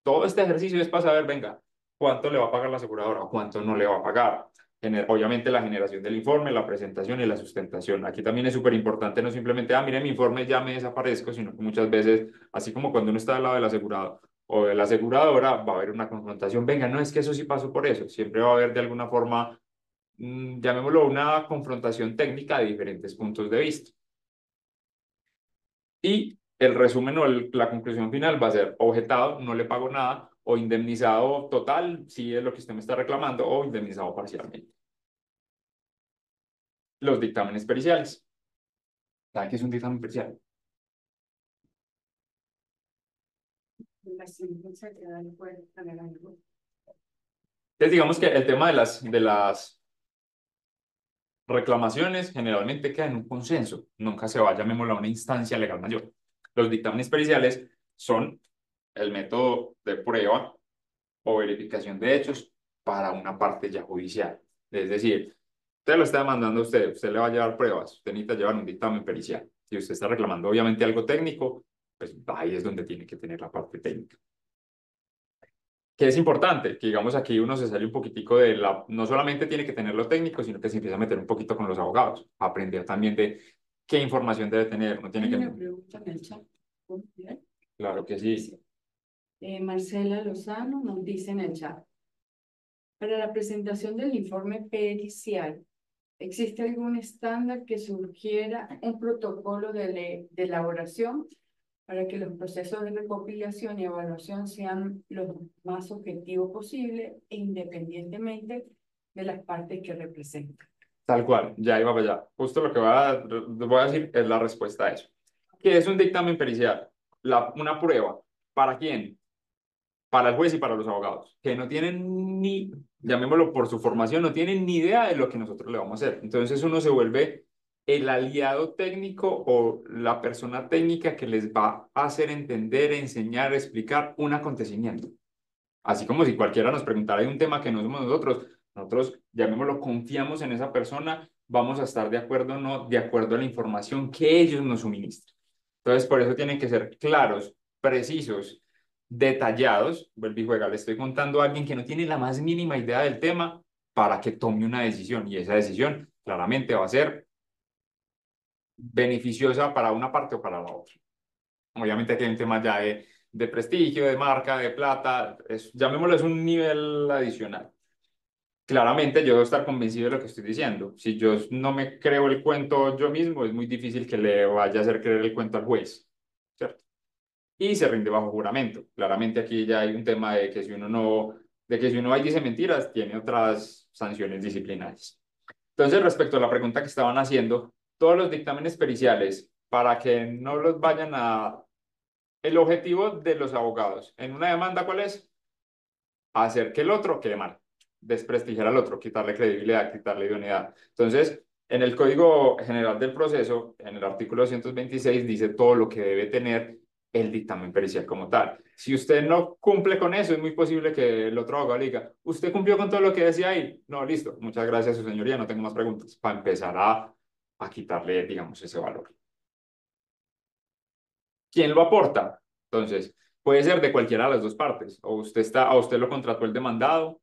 Todo este ejercicio es para saber, venga, cuánto le va a pagar la aseguradora, cuánto no le va a pagar. Obviamente la generación del informe, la presentación y la sustentación. Aquí también es súper importante no simplemente, mire mi informe, ya me desaparezco, sino que muchas veces, así como cuando uno está al lado del asegurado o de la aseguradora, va a haber una confrontación. Venga, no es que eso sí pasó por eso. Siempre va a haber de alguna forma, llamémoslo, una confrontación técnica de diferentes puntos de vista. Y el resumen o la conclusión final va a ser objetado, no le pago nada, o indemnizado total, si es lo que usted me está reclamando, o indemnizado parcialmente. Los dictámenes periciales. ¿Sabe qué es un dictamen pericial? La sentencia que da el juez en el año. Entonces, digamos que el tema de las reclamaciones generalmente quedan en un consenso, nunca se va, llamémoslo, a una instancia legal mayor. Los dictámenes periciales son el método de prueba o verificación de hechos para una parte ya judicial. Es decir, usted lo está demandando a usted, usted le va a llevar pruebas, usted necesita llevar un dictamen pericial. Si usted está reclamando obviamente algo técnico, pues ahí es donde tiene que tener la parte técnica. Que es importante, que digamos aquí uno se sale un poquitico de la, no solamente tiene que tener lo técnico, sino que se empieza a meter un poquito con los abogados, a aprender también de qué información debe tener, uno tiene Hay que... una pregunta en el chat. Claro que sí. Marcela Lozano nos dice en el chat. Para la presentación del informe pericial, ¿existe algún estándar que sugiera un protocolo de elaboración para que los procesos de recopilación y evaluación sean los más objetivos posible e independientemente de las partes que representan? Tal cual, ya iba para allá. Justo lo que voy a decir es la respuesta a eso. ¿Qué es un dictamen pericial? Una prueba. ¿Para quién? Para el juez y para los abogados, que no tienen ni, llamémoslo por su formación, no tienen ni idea de lo que nosotros le vamos a hacer. Entonces uno se vuelve el aliado técnico o la persona técnica que les va a hacer entender, enseñar, explicar un acontecimiento. Así como si cualquiera nos preguntara de un tema que no somos nosotros, llamémoslo, confiamos en esa persona, vamos a estar de acuerdo o no, de acuerdo a la información que ellos nos suministran. Entonces, por eso tienen que ser claros, precisos, detallados. Vuelve y juega, le estoy contando a alguien que no tiene la más mínima idea del tema para que tome una decisión y esa decisión claramente va a ser beneficiosa para una parte o para la otra. Obviamente aquí hay un tema ya de prestigio, de marca, de plata, llamémoslo, es un nivel adicional. Claramente yo debo estar convencido de lo que estoy diciendo. Si yo no me creo el cuento yo mismo, es muy difícil que le vaya a hacer creer el cuento al juez, ¿cierto? Y se rinde bajo juramento. Claramente aquí ya hay un tema de que si uno no, de que si uno va y dice mentiras, tiene otras sanciones disciplinarias. Entonces, respecto a la pregunta que estaban haciendo, todos los dictámenes periciales, para que no los vayan a... El objetivo de los abogados en una demanda, ¿cuál es? Hacer que el otro quede mal, desprestigiar al otro, quitarle credibilidad, quitarle idoneidad. Entonces, en el Código General del Proceso, en el artículo 226, dice todo lo que debe tener el dictamen pericial como tal. Si usted no cumple con eso, es muy posible que el otro abogado le diga, ¿usted cumplió con todo lo que decía ahí? No, listo, muchas gracias, su señoría, no tengo más preguntas, para empezar a quitarle, digamos, ese valor. ¿Quién lo aporta? Entonces, puede ser de cualquiera de las dos partes. A usted lo contrató el demandado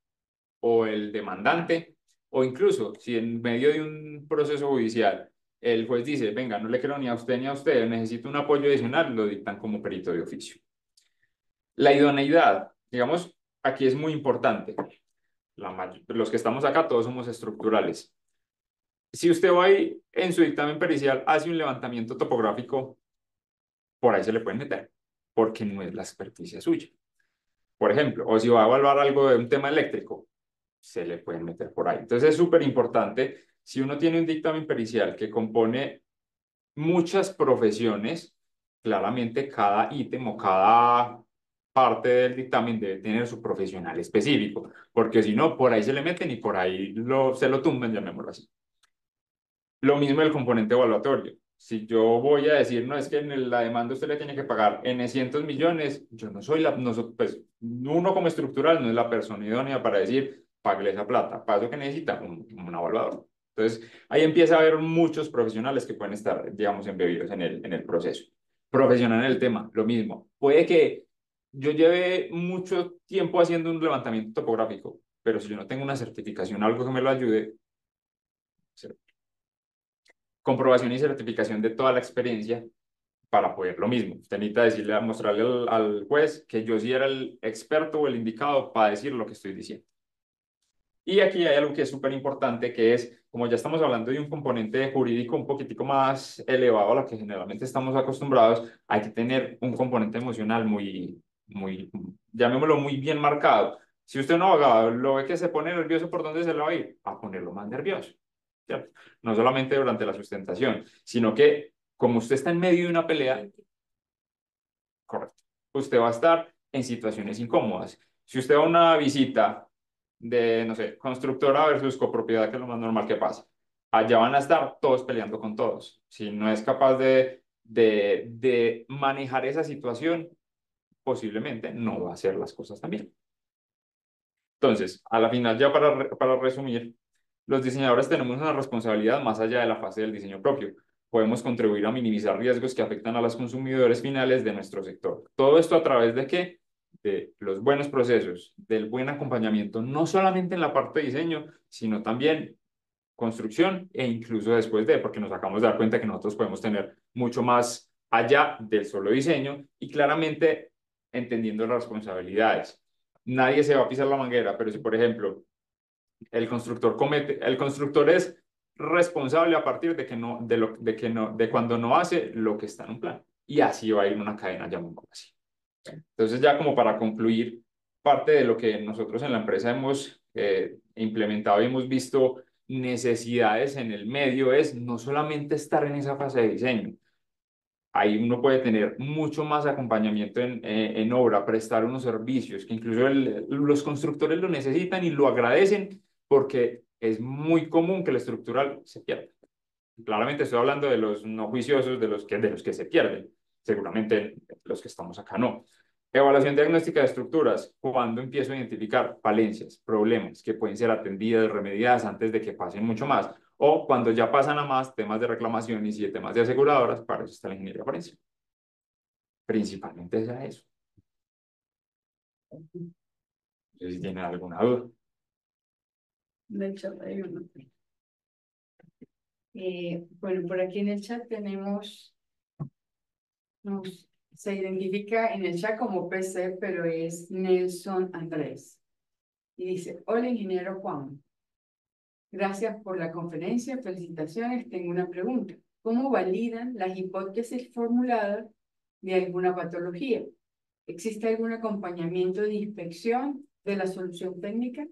o el demandante, o incluso si en medio de un proceso judicial el juez dice, venga, no le creo ni a usted ni a usted, necesito un apoyo adicional, lo dictan como perito de oficio. La idoneidad, digamos, aquí es muy importante. Los que estamos acá todos somos estructurales. Si usted va ahí en su dictamen pericial, hace un levantamiento topográfico, por ahí se le puede meter, porque no es la experticia suya. Por ejemplo, o si va a evaluar algo de un tema eléctrico, se le pueden meter por ahí. Entonces es súper importante, si uno tiene un dictamen pericial que compone muchas profesiones, claramente cada ítem o cada parte del dictamen debe tener su profesional específico, porque si no, por ahí se le meten y por ahí se lo tumban, llamémoslo así. Lo mismo el componente evaluatorio. Si yo voy a decir, no, es que en la demanda usted le tiene que pagar N cientos millones, yo no soy pues uno como estructural no es la persona idónea para decir, pague esa plata. Para eso que necesita un evaluador. Entonces, ahí empieza a haber muchos profesionales que pueden estar, digamos, embebidos en el proceso. Profesional en el tema, lo mismo. Puede que yo lleve mucho tiempo haciendo un levantamiento topográfico, pero si yo no tengo una certificación, algo que me lo ayude, comprobación y certificación de toda la experiencia para poder lo mismo. Usted necesita decirle, mostrarle al juez que yo sí era el experto o el indicado para decir lo que estoy diciendo. Y aquí hay algo que es súper importante, que es, como ya estamos hablando de un componente jurídico un poquitico más elevado a lo que generalmente estamos acostumbrados, hay que tener un componente emocional llamémoslo muy bien marcado. Si usted no abogado lo ve que se pone nervioso, ¿por dónde se le va a ir? A ponerlo más nervioso, ¿cierto? No solamente durante la sustentación, sino que como usted está en medio de una pelea, correcto, usted va a estar en situaciones incómodas. Si usted va a una visita de, no sé, constructora versus copropiedad, que es lo más normal que pasa, allá van a estar todos peleando con todos. Si no es capaz de manejar esa situación, posiblemente no va a hacer las cosas también. Entonces, a la final, ya para resumir, los diseñadores tenemos una responsabilidad más allá de la fase del diseño propio. Podemos contribuir a minimizar riesgos que afectan a los consumidores finales de nuestro sector. Todo esto a través de ¿qué? De los buenos procesos, del buen acompañamiento, no solamente en la parte de diseño, sino también construcción e incluso después de, porque nos acabamos de dar cuenta que nosotros podemos tener mucho más allá del solo diseño y claramente entendiendo las responsabilidades. Nadie se va a pisar la manguera, pero si, por ejemplo, el constructor es responsable a partir de que no, de cuando no hace lo que está en un plan. Y así va a ir una cadena, llamémoslo así. Entonces, ya como para concluir, parte de lo que nosotros en la empresa hemos implementado y hemos visto necesidades en el medio es no solamente estar en esa fase de diseño, ahí uno puede tener mucho más acompañamiento en obra, prestar unos servicios que incluso los constructores lo necesitan y lo agradecen porque es muy común que el estructural se pierda. Claramente estoy hablando de los no juiciosos, de los que se pierden. Seguramente los que estamos acá no. Evaluación diagnóstica de estructuras. Cuando empiezo a identificar falencias, problemas que pueden ser atendidas, remediadas antes de que pasen mucho más. O cuando ya pasan a más temas de reclamaciones y temas de aseguradoras, para eso está la ingeniería forense. Principalmente es a eso. No sé si tienen alguna duda. De hecho, hay uno. Bueno, por aquí en el chat se identifica en el chat como PC, pero es Nelson Andrés. Y dice, hola, ingeniero Juan. Gracias por la conferencia, felicitaciones. Tengo una pregunta. ¿Cómo validan las hipótesis formuladas de alguna patología? ¿Existe algún acompañamiento de inspección de la solución técnica?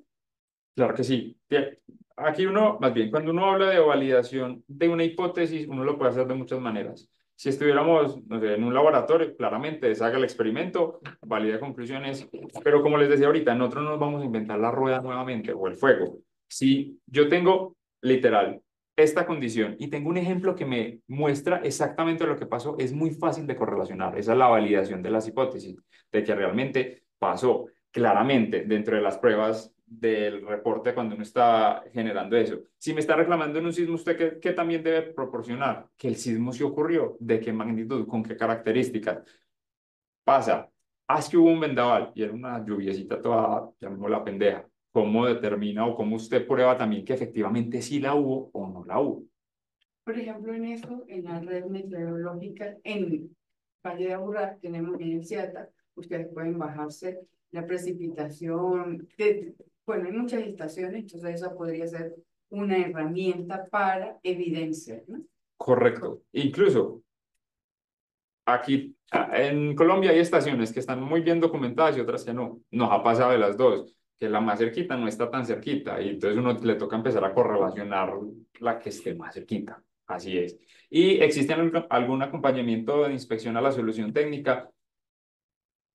Claro que sí. Bien. Aquí uno, más bien, cuando uno habla de validación de una hipótesis, uno lo puede hacer de muchas maneras. Si estuviéramos, no sé, en un laboratorio, claramente se haga el experimento, valida conclusiones, pero como les decía ahorita, nosotros no nos vamos a inventar la rueda nuevamente o el fuego. Si yo tengo, literal, esta condición y tengo un ejemplo que me muestra exactamente lo que pasó, es muy fácil de correlacionar. Esa es la validación de las hipótesis, de que realmente pasó. Claramente, dentro de las pruebas del reporte cuando uno está generando eso. Si me está reclamando en un sismo, ¿usted qué también debe proporcionar? Que el sismo sí ocurrió, de qué magnitud, con qué características. Pasa, haz que hubo un vendaval y era una lluviecita toda, llamémosla pendeja. ¿Cómo determina o cómo usted prueba también que efectivamente sí la hubo o no la hubo? Por ejemplo, en eso, en la red meteorológica, en Valle de Aburrá, tenemos en el CIATA, ustedes pueden bajarse la precipitación, bueno, hay muchas estaciones, entonces eso podría ser una herramienta para evidencia, ¿no? Correcto. Incluso aquí en Colombia hay estaciones que están muy bien documentadas y otras que no. Nos ha pasado de las dos, que la más cerquita no está tan cerquita y entonces uno le toca empezar a correlacionar la que esté más cerquita. Así es. ¿Y existe algún acompañamiento de inspección a la solución técnica?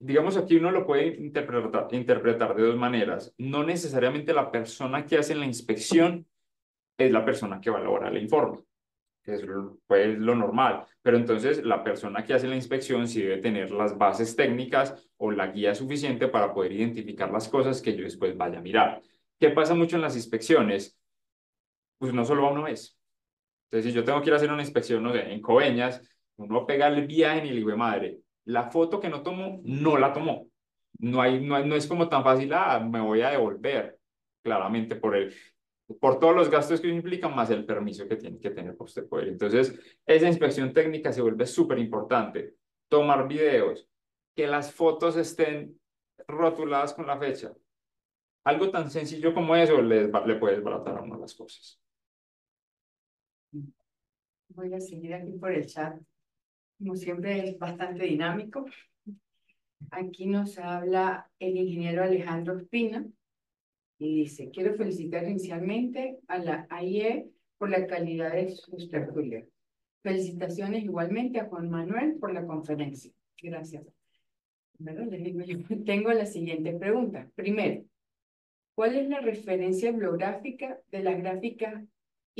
Digamos, aquí uno lo puede interpretar de dos maneras. No necesariamente la persona que hace la inspección es la persona que va a elaborar el informe, que es pues, lo normal. Pero entonces la persona que hace la inspección sí debe tener las bases técnicas o la guía suficiente para poder identificar las cosas que yo después vaya a mirar. ¿Qué pasa mucho en las inspecciones? Pues no solo va una vez. Entonces, si yo tengo que ir a hacer una inspección, no sé, en Coveñas, uno pega el viaje y le digo, madre, la foto que no tomó, no la tomó. No es como tan fácil, me voy a devolver, claramente por todos los gastos que implican, más el permiso que tiene que tener para usted poder. Entonces, esa inspección técnica se vuelve súper importante. Tomar videos, que las fotos estén rotuladas con la fecha. Algo tan sencillo como eso le puede desbaratar a uno las cosas. Voy a seguir aquí por el chat. Como siempre es bastante dinámico. Aquí nos habla el ingeniero Alejandro Espina y dice, quiero felicitar inicialmente a la AIE por la calidad de sus tertulias. Felicitaciones igualmente a Juan Manuel por la conferencia. Gracias. Bueno, les digo, yo tengo la siguiente pregunta. Primero, ¿cuál es la referencia bibliográfica de las gráficas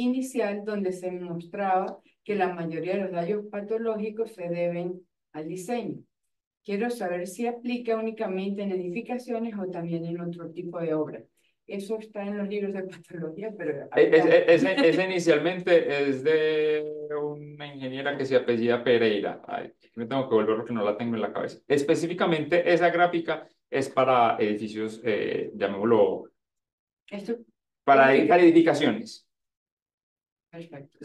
inicial donde se mostraba que la mayoría de los daños patológicos se deben al diseño. Quiero saber si aplica únicamente en edificaciones o también en otro tipo de obras. Eso está en los libros de patología, pero... Ese inicialmente es de una ingeniera que se apellida Pereira. Ay, me tengo que volver porque no la tengo en la cabeza. Específicamente, esa gráfica es para edificios, llamémoslo, Esto, para edificaciones. perfecto.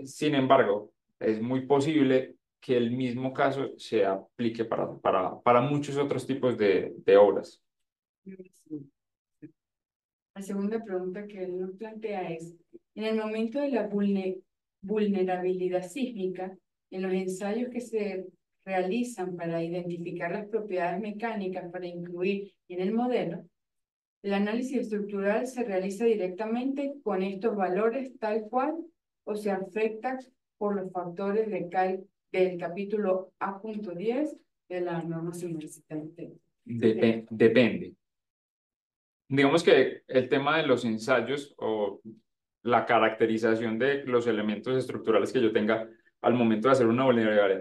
Sin embargo, es muy posible que el mismo caso se aplique para muchos otros tipos de obras. La segunda pregunta que él nos plantea es, en el momento de la vulnerabilidad sísmica, en los ensayos que se realizan para identificar las propiedades mecánicas para incluir en el modelo, el análisis estructural se realiza directamente con estos valores tal cual o se afecta por los factores del capítulo A.10 de la norma universitaria. Depende. Digamos que el tema de los ensayos o la caracterización de los elementos estructurales que yo tenga al momento de hacer una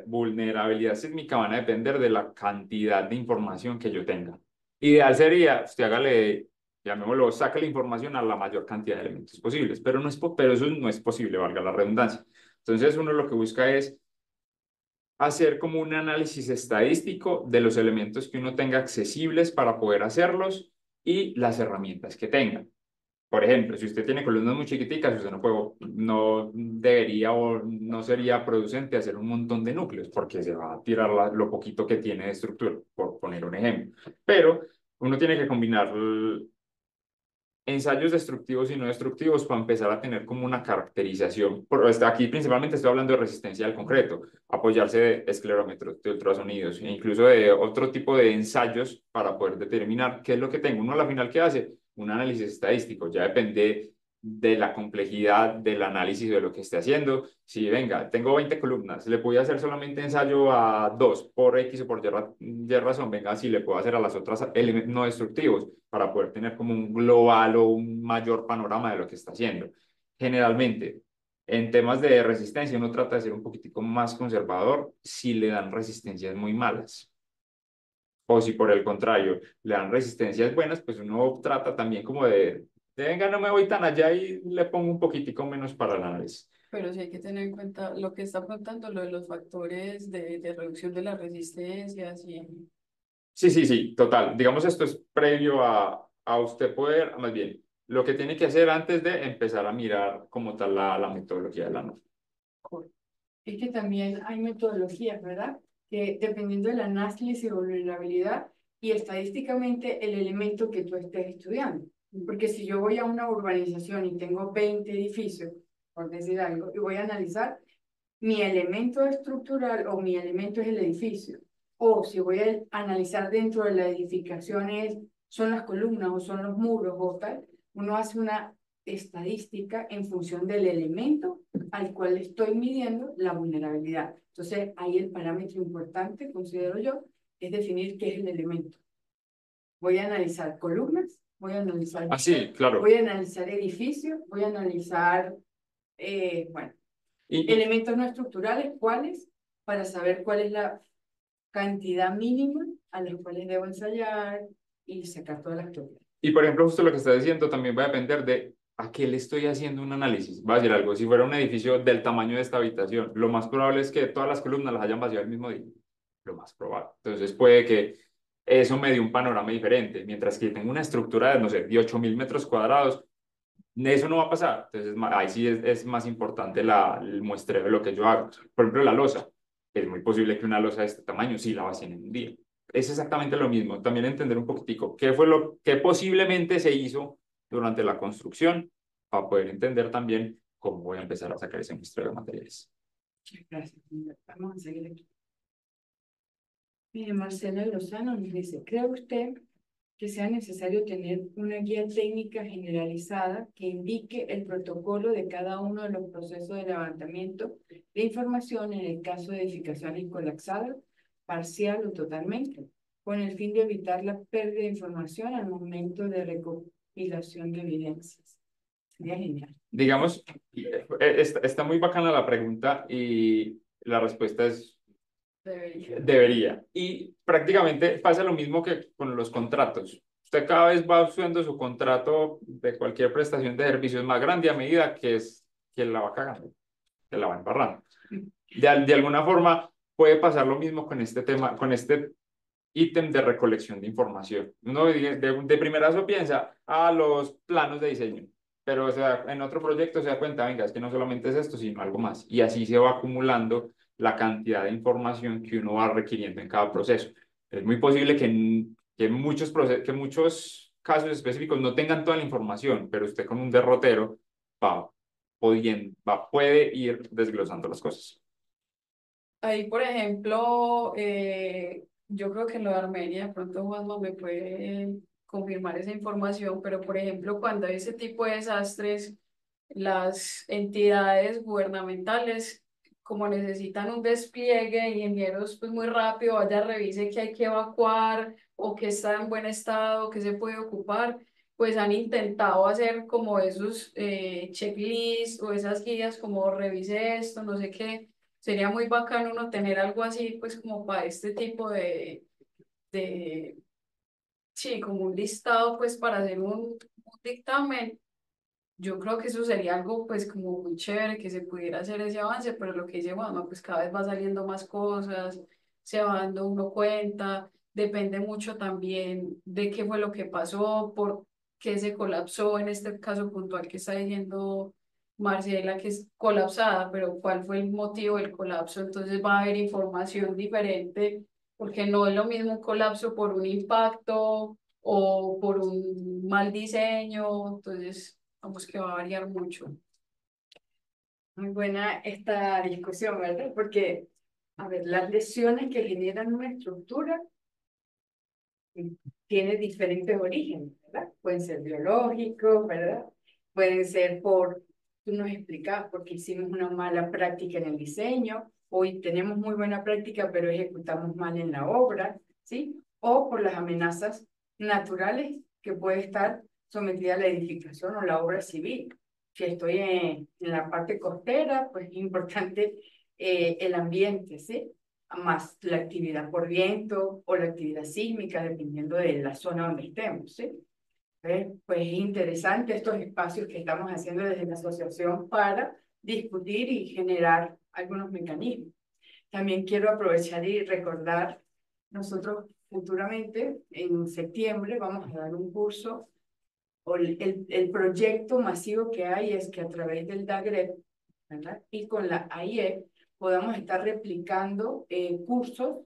vulnerabilidad sísmica van a depender de la cantidad de información que yo tenga. Ideal sería, usted hágale, llamémoslo, saque la información a la mayor cantidad de elementos posibles, pero, pero eso no es posible, valga la redundancia. Entonces uno lo que busca es hacer como un análisis estadístico de los elementos que uno tenga accesibles para poder hacerlos y las herramientas que tenga. Por ejemplo, si usted tiene columnas muy chiquiticas, usted no debería o no sería producente hacer un montón de núcleos porque se va a tirar lo poquito que tiene de estructura, por poner un ejemplo. Pero uno tiene que combinar ensayos destructivos y no destructivos para empezar a tener como una caracterización. Aquí principalmente estoy hablando de resistencia al concreto, apoyarse de esclerómetros, de ultrasonidos e incluso de otro tipo de ensayos para poder determinar qué es lo que tengo. Uno a la final, ¿qué hace? Un análisis estadístico, ya depende de la complejidad del análisis de lo que esté haciendo. Si, venga, tengo 20 columnas, le voy a hacer solamente ensayo a 2 por X o por Y razón, venga, si le puedo hacer a las otras elementos no destructivos para poder tener como un global o un mayor panorama de lo que está haciendo. Generalmente, en temas de resistencia, uno trata de ser un poquitico más conservador si le dan resistencias muy malas. O si por el contrario le dan resistencias buenas, pues uno trata también como de venga, no me voy tan allá y le pongo un poquitico menos para el análisis. Pero sí hay que tener en cuenta lo que está apuntando, lo de los factores de reducción de las resistencias y... Sí, total. Digamos, esto es previo a usted poder, más bien, lo que tiene que hacer antes de empezar a mirar como tal la metodología de la norma. Es que también hay metodologías, ¿verdad? Que dependiendo del análisis de vulnerabilidad y estadísticamente el elemento que tú estés estudiando. Porque si yo voy a una urbanización y tengo 20 edificios, por decir algo, y voy a analizar mi elemento estructural o mi elemento es el edificio, o si voy a analizar dentro de la edificación son las columnas o son los muros o tal, uno hace una estadística en función del elemento al cual estoy midiendo la vulnerabilidad. Entonces, ahí el parámetro importante, considero yo, es definir qué es el elemento. Voy a analizar columnas, voy a analizar... Sí, claro. Voy a analizar edificios, voy a analizar, bueno, elementos no estructurales, ¿cuáles? Para saber cuál es la cantidad mínima a los cuales debo ensayar y sacar todas las propiedades. Y por ejemplo, justo lo que está diciendo también va a depender de a qué le estoy haciendo un análisis. Va a decir algo, si fuera un edificio del tamaño de esta habitación, lo más probable es que todas las columnas las hayan vaciado el mismo día. Lo más probable. Entonces puede que eso me dé un panorama diferente, mientras que tengo una estructura de, no sé, de 8.000 metros cuadrados, eso no va a pasar. Entonces ahí sí es más importante el muestreo de lo que yo hago. Por ejemplo, la losa. Es muy posible que una losa de este tamaño sí la vacíen en un día. Es exactamente lo mismo. También entender un poquitico qué fue lo que posiblemente se hizo durante la construcción para poder entender también cómo voy a empezar a sacar ese muestreo de materiales. Gracias. Vamos a seguir aquí. Mire, Marcela Lozano nos dice, ¿cree usted que sea necesario tener una guía técnica generalizada que indique el protocolo de cada uno de los procesos de levantamiento de información en el caso de edificaciones colapsadas, parcial o totalmente, con el fin de evitar la pérdida de información al momento de recopilación de evidencias? Sería genial. Digamos, está muy bacana la pregunta y la respuesta es Debería. debería. Y prácticamente pasa lo mismo que con los contratos. Usted cada vez va usando su contrato de cualquier prestación de servicios más grande a medida que la va cagando, que la va embarrando. De alguna forma puede pasar lo mismo con este tema, con este ítem de recolección de información. Uno de primerazo piensa a los planos de diseño, pero o sea, en otro proyecto se da cuenta, venga, es que no solamente es esto, sino algo más. Y así se va acumulando la cantidad de información que uno va requiriendo en cada proceso. Es muy posible que muchos casos específicos no tengan toda la información, pero usted con un derrotero va, puede ir desglosando las cosas. Ahí, por ejemplo, yo creo que en lo de Armenia, de pronto Juanma me puede confirmar esa información, pero por ejemplo, cuando hay ese tipo de desastres, las entidades gubernamentales, como necesitan un despliegue de ingenieros pues muy rápido, vaya, revise que hay que evacuar o que está en buen estado, que se puede ocupar, pues han intentado hacer como esos checklists o esas guías como revise esto, no sé qué. Sería muy bacano uno tener algo así, pues como para este tipo de, sí, como un listado, pues para hacer un dictamen. Yo creo que eso sería algo, pues como muy chévere que se pudiera hacer ese avance, pero lo que dice Juanma, pues cada vez va saliendo más cosas, se va dando uno cuenta, depende mucho también de qué fue lo que pasó, por qué se colapsó, en este caso puntual que está diciendo Marcela, que es colapsada, pero cuál fue el motivo del colapso, entonces va a haber información diferente, porque no es lo mismo un colapso por un impacto o por un mal diseño, entonces vamos que va a variar mucho. Muy buena esta discusión, ¿verdad? Porque, a ver, las lesiones que generan una estructura tienen diferentes orígenes, ¿verdad? Pueden ser biológicos, ¿verdad? Pueden ser tú nos explicabas, porque hicimos una mala práctica en el diseño, hoy tenemos muy buena práctica, pero ejecutamos mal en la obra, ¿sí? O por las amenazas naturales que puede estar sometida a la edificación o la obra civil. Si estoy en la parte costera, pues es importante el ambiente, ¿sí? Más la actividad por viento o la actividad sísmica, dependiendo de la zona donde estemos, ¿sí? Pues es interesante estos espacios que estamos haciendo desde la asociación para discutir y generar algunos mecanismos. También quiero aprovechar y recordar, nosotros futuramente, en septiembre, vamos a dar un curso, o el proyecto masivo que hay es que a través del DAGREP, ¿verdad? Y con la AIE podamos estar replicando cursos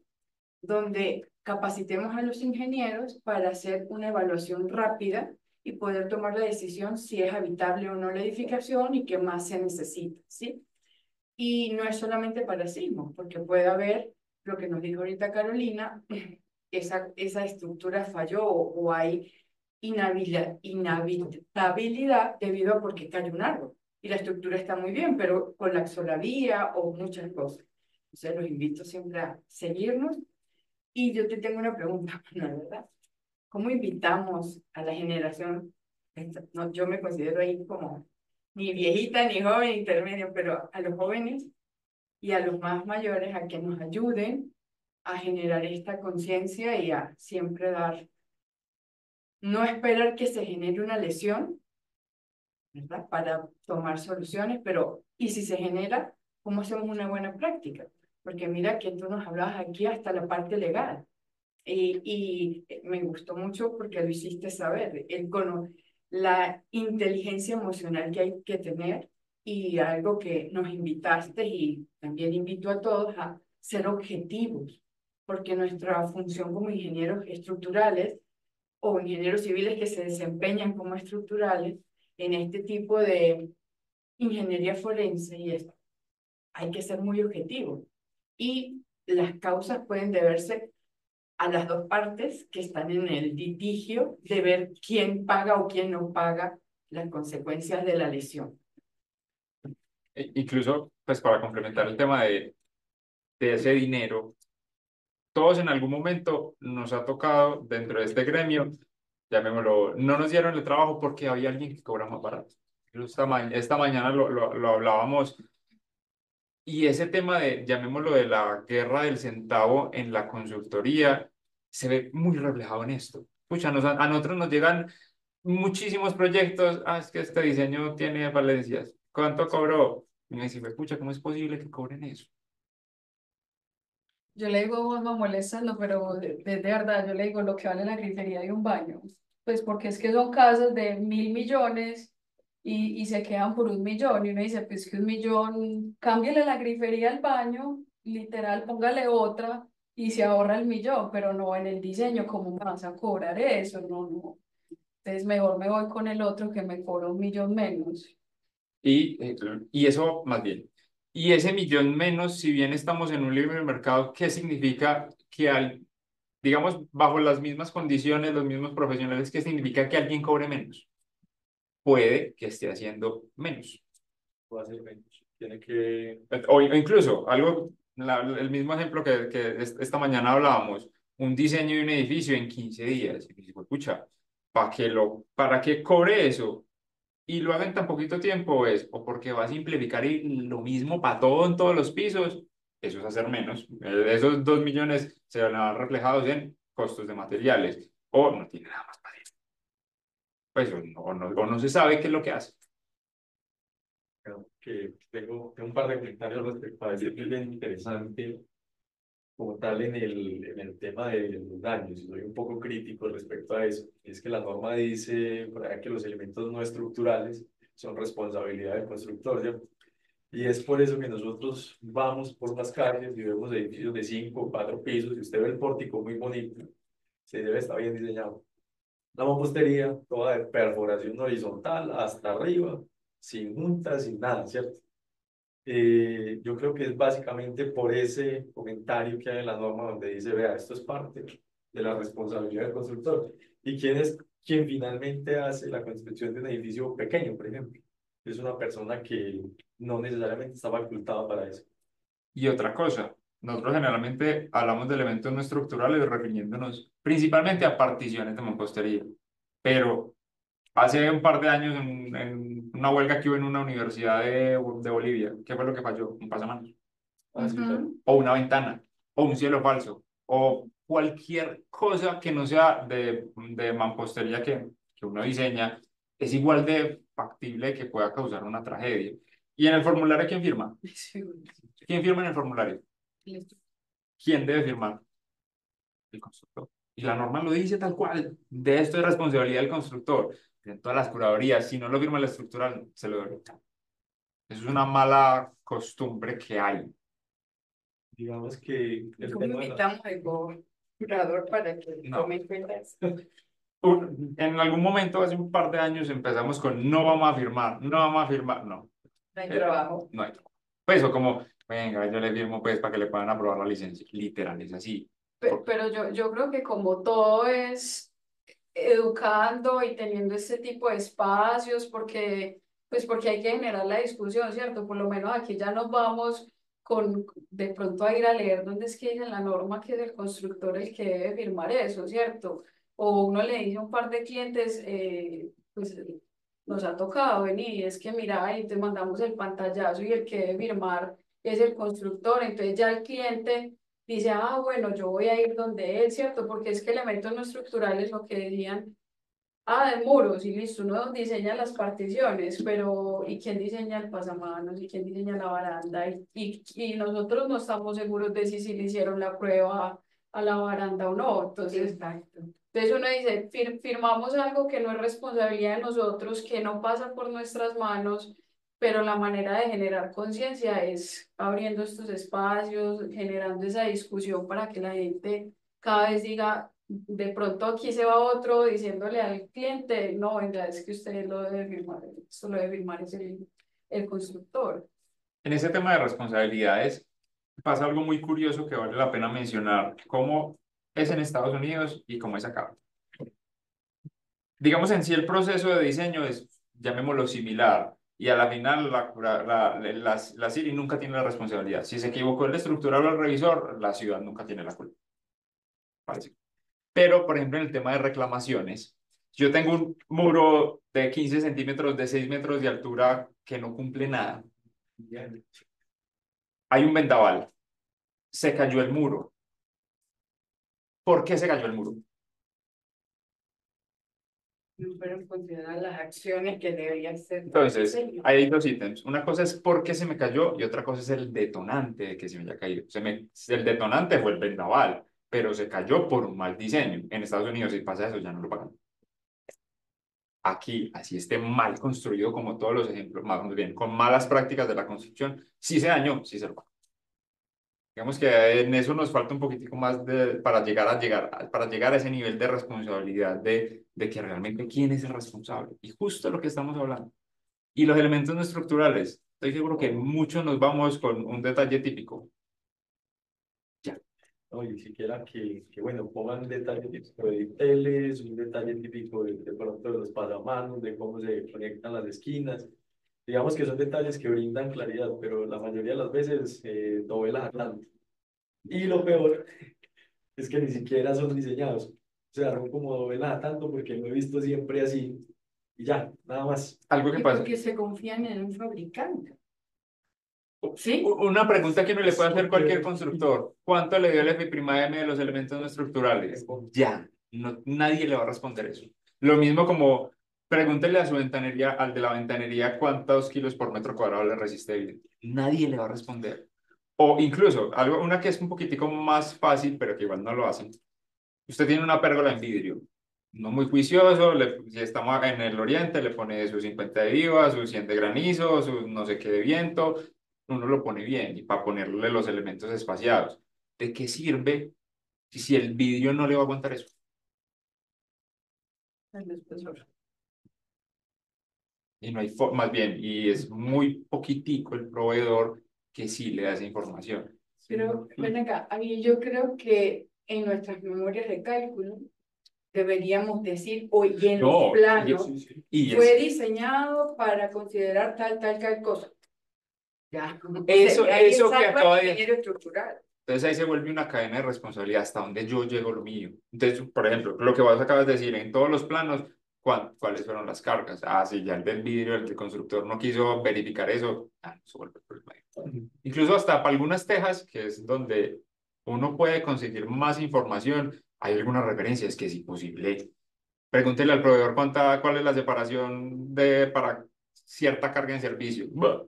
donde capacitemos a los ingenieros para hacer una evaluación rápida y poder tomar la decisión si es habitable o no la edificación y qué más se necesita, ¿sí? Y no es solamente para sismos, porque puede haber, lo que nos dijo ahorita Carolina, esa estructura falló o hay inhabitabilidad debido a porque cayó un árbol. Y la estructura está muy bien, pero colapsó la vía o muchas cosas. Entonces los invito siempre a seguirnos. Y yo te tengo una pregunta, Manuel, ¿verdad? ¿Cómo invitamos a la generación? No, yo me considero ahí como ni viejita, ni joven, ni intermedio, pero a los jóvenes y a los más mayores a que nos ayuden a generar esta conciencia y a siempre dar, no esperar que se genere una lesión, ¿verdad? Para tomar soluciones, pero ¿y si se genera, cómo hacemos una buena práctica? Porque mira que tú nos hablabas aquí hasta la parte legal. Y me gustó mucho porque lo hiciste saber, la inteligencia emocional que hay que tener y algo que nos invitaste y también invito a todos a ser objetivos, porque nuestra función como ingenieros estructurales o ingenieros civiles que se desempeñan como estructurales en este tipo de ingeniería forense y esto, hay que ser muy objetivos. Y las causas pueden deberse a las dos partes que están en el litigio de ver quién paga o quién no paga las consecuencias de la lesión. Incluso, pues para complementar el tema de ese dinero, todos en algún momento nos ha tocado dentro de este gremio, llamémoslo, no nos dieron el trabajo porque había alguien que cobra más barato. Esta mañana lo hablábamos. Y ese tema de, llamémoslo, de la guerra del centavo en la consultoría, se ve muy reflejado en esto. Pucha, a nosotros nos llegan muchísimos proyectos. Ah, es que este diseño tiene falencias. ¿Cuánto cobró? Y me dice, pucha, ¿cómo es posible que cobren eso? Yo le digo, vos me molestas, no, pero de verdad, yo le digo lo que vale la grifería de un baño. Pues porque es que son casas de 1.000 millones y se quedan por 1 millón. Y uno dice, pues que 1 millón, cámbiale la grifería al baño, literal, póngale otra y se ahorra el millón, pero no en el diseño, ¿cómo me vas a cobrar eso? No, no. Entonces mejor me voy con el otro que me cobra 1 millón menos. Y eso más bien. Y ese millón menos, si bien estamos en un libre mercado, ¿qué significa que digamos, bajo las mismas condiciones, los mismos profesionales, qué significa que alguien cobre menos? Puede que esté haciendo menos. Va a ser menos. Tiene que... O incluso, el mismo ejemplo que esta mañana hablábamos, un diseño de un edificio en 15 días. Y dices, escucha, ¿para que cobre eso y lo haga en tan poquito tiempo? Es o porque va a simplificar lo mismo para todo en todos los pisos, eso es hacer menos. Esos 2 millones se van a ver reflejados en costos de materiales o no tiene nada más para eso. Pues o no se sabe qué es lo que hace. Creo que tengo un par de comentarios respecto a eso, que es bien interesante como tal en el tema de los daños. Y soy un poco crítico respecto a eso. Es que la norma dice por ahí que los elementos no estructurales son responsabilidad del constructor, ¿cierto? Y es por eso que nosotros vamos por las calles y vemos edificios de 5 o 4 pisos, y usted ve el pórtico muy bonito, se debe estar bien diseñado. La mampostería, toda de perforación horizontal hasta arriba, sin juntas, sin nada, ¿cierto? Yo creo que es básicamente por ese comentario que hay en la norma donde dice, vea, esto es parte de la responsabilidad del constructor. ¿Y quién es quien finalmente hace la construcción de un edificio pequeño, por ejemplo? Es una persona que no necesariamente está facultada para eso. Y otra cosa, nosotros generalmente hablamos de elementos no estructurales refiriéndonos principalmente a particiones de mampostería, pero hace un par de años en una huelga que hubo en una universidad de Bolivia, ¿qué fue lo que falló? Un pasamanos, Así fue. o una ventana, o un cielo falso, o cualquier cosa que no sea de mampostería que uno diseña, es igual de factible que pueda causar una tragedia. ¿Y en el formulario quién firma? Sí, ¿Quién firma en el formulario? listo. ¿Quién debe firmar? El constructor. Y la norma lo dice tal cual. De esto es responsabilidad del constructor. En todas las curadurías, si no lo firma el estructural, se lo debe. Eso es una mala costumbre que hay. Digamos que el ¿Cómo tema de invitamos al curador para que No. tome en cuenta eso? En algún momento, hace un par de años, empezamos con no vamos a firmar, no vamos a firmar. No, No hay trabajo. no hay. Pues, o como, venga, yo le firmo pues para que le puedan aprobar la licencia. Literal, es así. Pero yo creo que como todo es educando y teniendo este tipo de espacios, porque hay que generar la discusión, ¿cierto? Por lo menos aquí ya nos vamos de pronto a ir a leer dónde es que dice la norma que es el constructor el que debe firmar eso, ¿cierto? O uno le dice a un par de clientes, pues nos ha tocado venir, es que mira, y te mandamos el pantallazo y el que debe firmar es el constructor, entonces ya el cliente dice, ah, bueno, yo voy a ir donde él, ¿cierto? Porque es que elementos no estructurales, lo que decían, ah, de muros, y listo, uno diseña las particiones, pero ¿y quién diseña el pasamanos? ¿Y quién diseña la baranda? Y nosotros no estamos seguros de si le hicieron la prueba a la baranda o no. Entonces, Exacto. entonces uno dice, firmamos algo que no es responsabilidad de nosotros, que no pasa por nuestras manos, pero la manera de generar conciencia es abriendo estos espacios, generando esa discusión para que la gente cada vez diga, de pronto aquí se va otro diciéndole al cliente, no, venga, es que usted lo debe firmar, esto lo debe firmar es el constructor. En ese tema de responsabilidades pasa algo muy curioso que vale la pena mencionar, cómo es en Estados Unidos y cómo es acá. Digamos en sí el proceso de diseño es, llamémoslo similar, y a la final la Siri nunca tiene la responsabilidad. Si se equivocó el estructural o el revisor, la ciudad nunca tiene la culpa. Parece. Pero, por ejemplo, en el tema de reclamaciones, Yo tengo un muro de 15 centímetros, de 6 metros de altura que no cumple nada. Hay un vendaval. Se cayó el muro. ¿Por qué se cayó el muro? No fueron consideradas las acciones que deberían ser. Entonces, hay dos ítems. Una cosa es por qué se me cayó y otra cosa es el detonante de que se me haya caído. El detonante fue el vendaval, pero se cayó por un mal diseño. En Estados Unidos, si pasa eso, ya no lo pagan. Aquí, así esté mal construido como todos los ejemplos, más bien, con malas prácticas de la construcción, si se dañó, sí se lo pagan. Digamos que en eso nos falta un poquitico más para llegar a ese nivel de responsabilidad de que realmente quién es el responsable. Y justo lo que estamos hablando. Y los elementos no estructurales. Estoy seguro que muchos nos vamos con un detalle típico. Ya. No, y siquiera bueno, pongan un detalle típico de teles, un detalle típico de pronto de los pasamanos, de cómo se conectan las esquinas. Digamos que son detalles que brindan claridad, pero la mayoría de las veces no velan tanto. Y lo peor es que ni siquiera son diseñados. O sea, son como novela tanto porque lo he visto siempre así y ya, nada más. Algo que Y pasa. porque se confían en un fabricante. ¿Sí? Una pregunta que uno le puede hacer a cualquier constructor. ¿Cuánto le dio el F''M de los elementos no estructurales? Ya, no, nadie le va a responder eso. Lo mismo como pregúntele a su ventanería, al de la ventanería, cuántos kilos por metro cuadrado le resiste viento. Nadie le va a responder. O incluso, una que es un poquitico más fácil, pero que igual no lo hacen. Usted tiene una pérgola en vidrio, no muy juicioso, si estamos en el oriente, le pone sus 50 de viva, sus 100 de granizo, sus no sé qué de viento, uno lo pone bien y para ponerle los elementos espaciados. ¿De qué sirve si el vidrio no le va a aguantar eso? El espesor. Y no hay más bien, y es muy poquitico el proveedor que sí le da esa información. Pero ven acá, a mí yo creo que en nuestras memorias de cálculo deberíamos decir, oye, en los planos fue diseñado para considerar tal cosa. Ya. Eso que acaba de ingeniero estructural. Entonces ahí se vuelve una cadena de responsabilidad hasta donde yo llego lo mío. Entonces, por ejemplo, lo que vos acabas de decir, en todos los planos, ¿cuáles fueron las cargas? Ah, sí, ya el del vidrio, el del constructor no quiso verificar eso, se vuelve el problema. Incluso hasta para algunas tejas, que es donde uno puede conseguir más información, hay algunas referencias que es imposible. Pregúntele al proveedor cuál es la separación para cierta carga en servicio. Bah.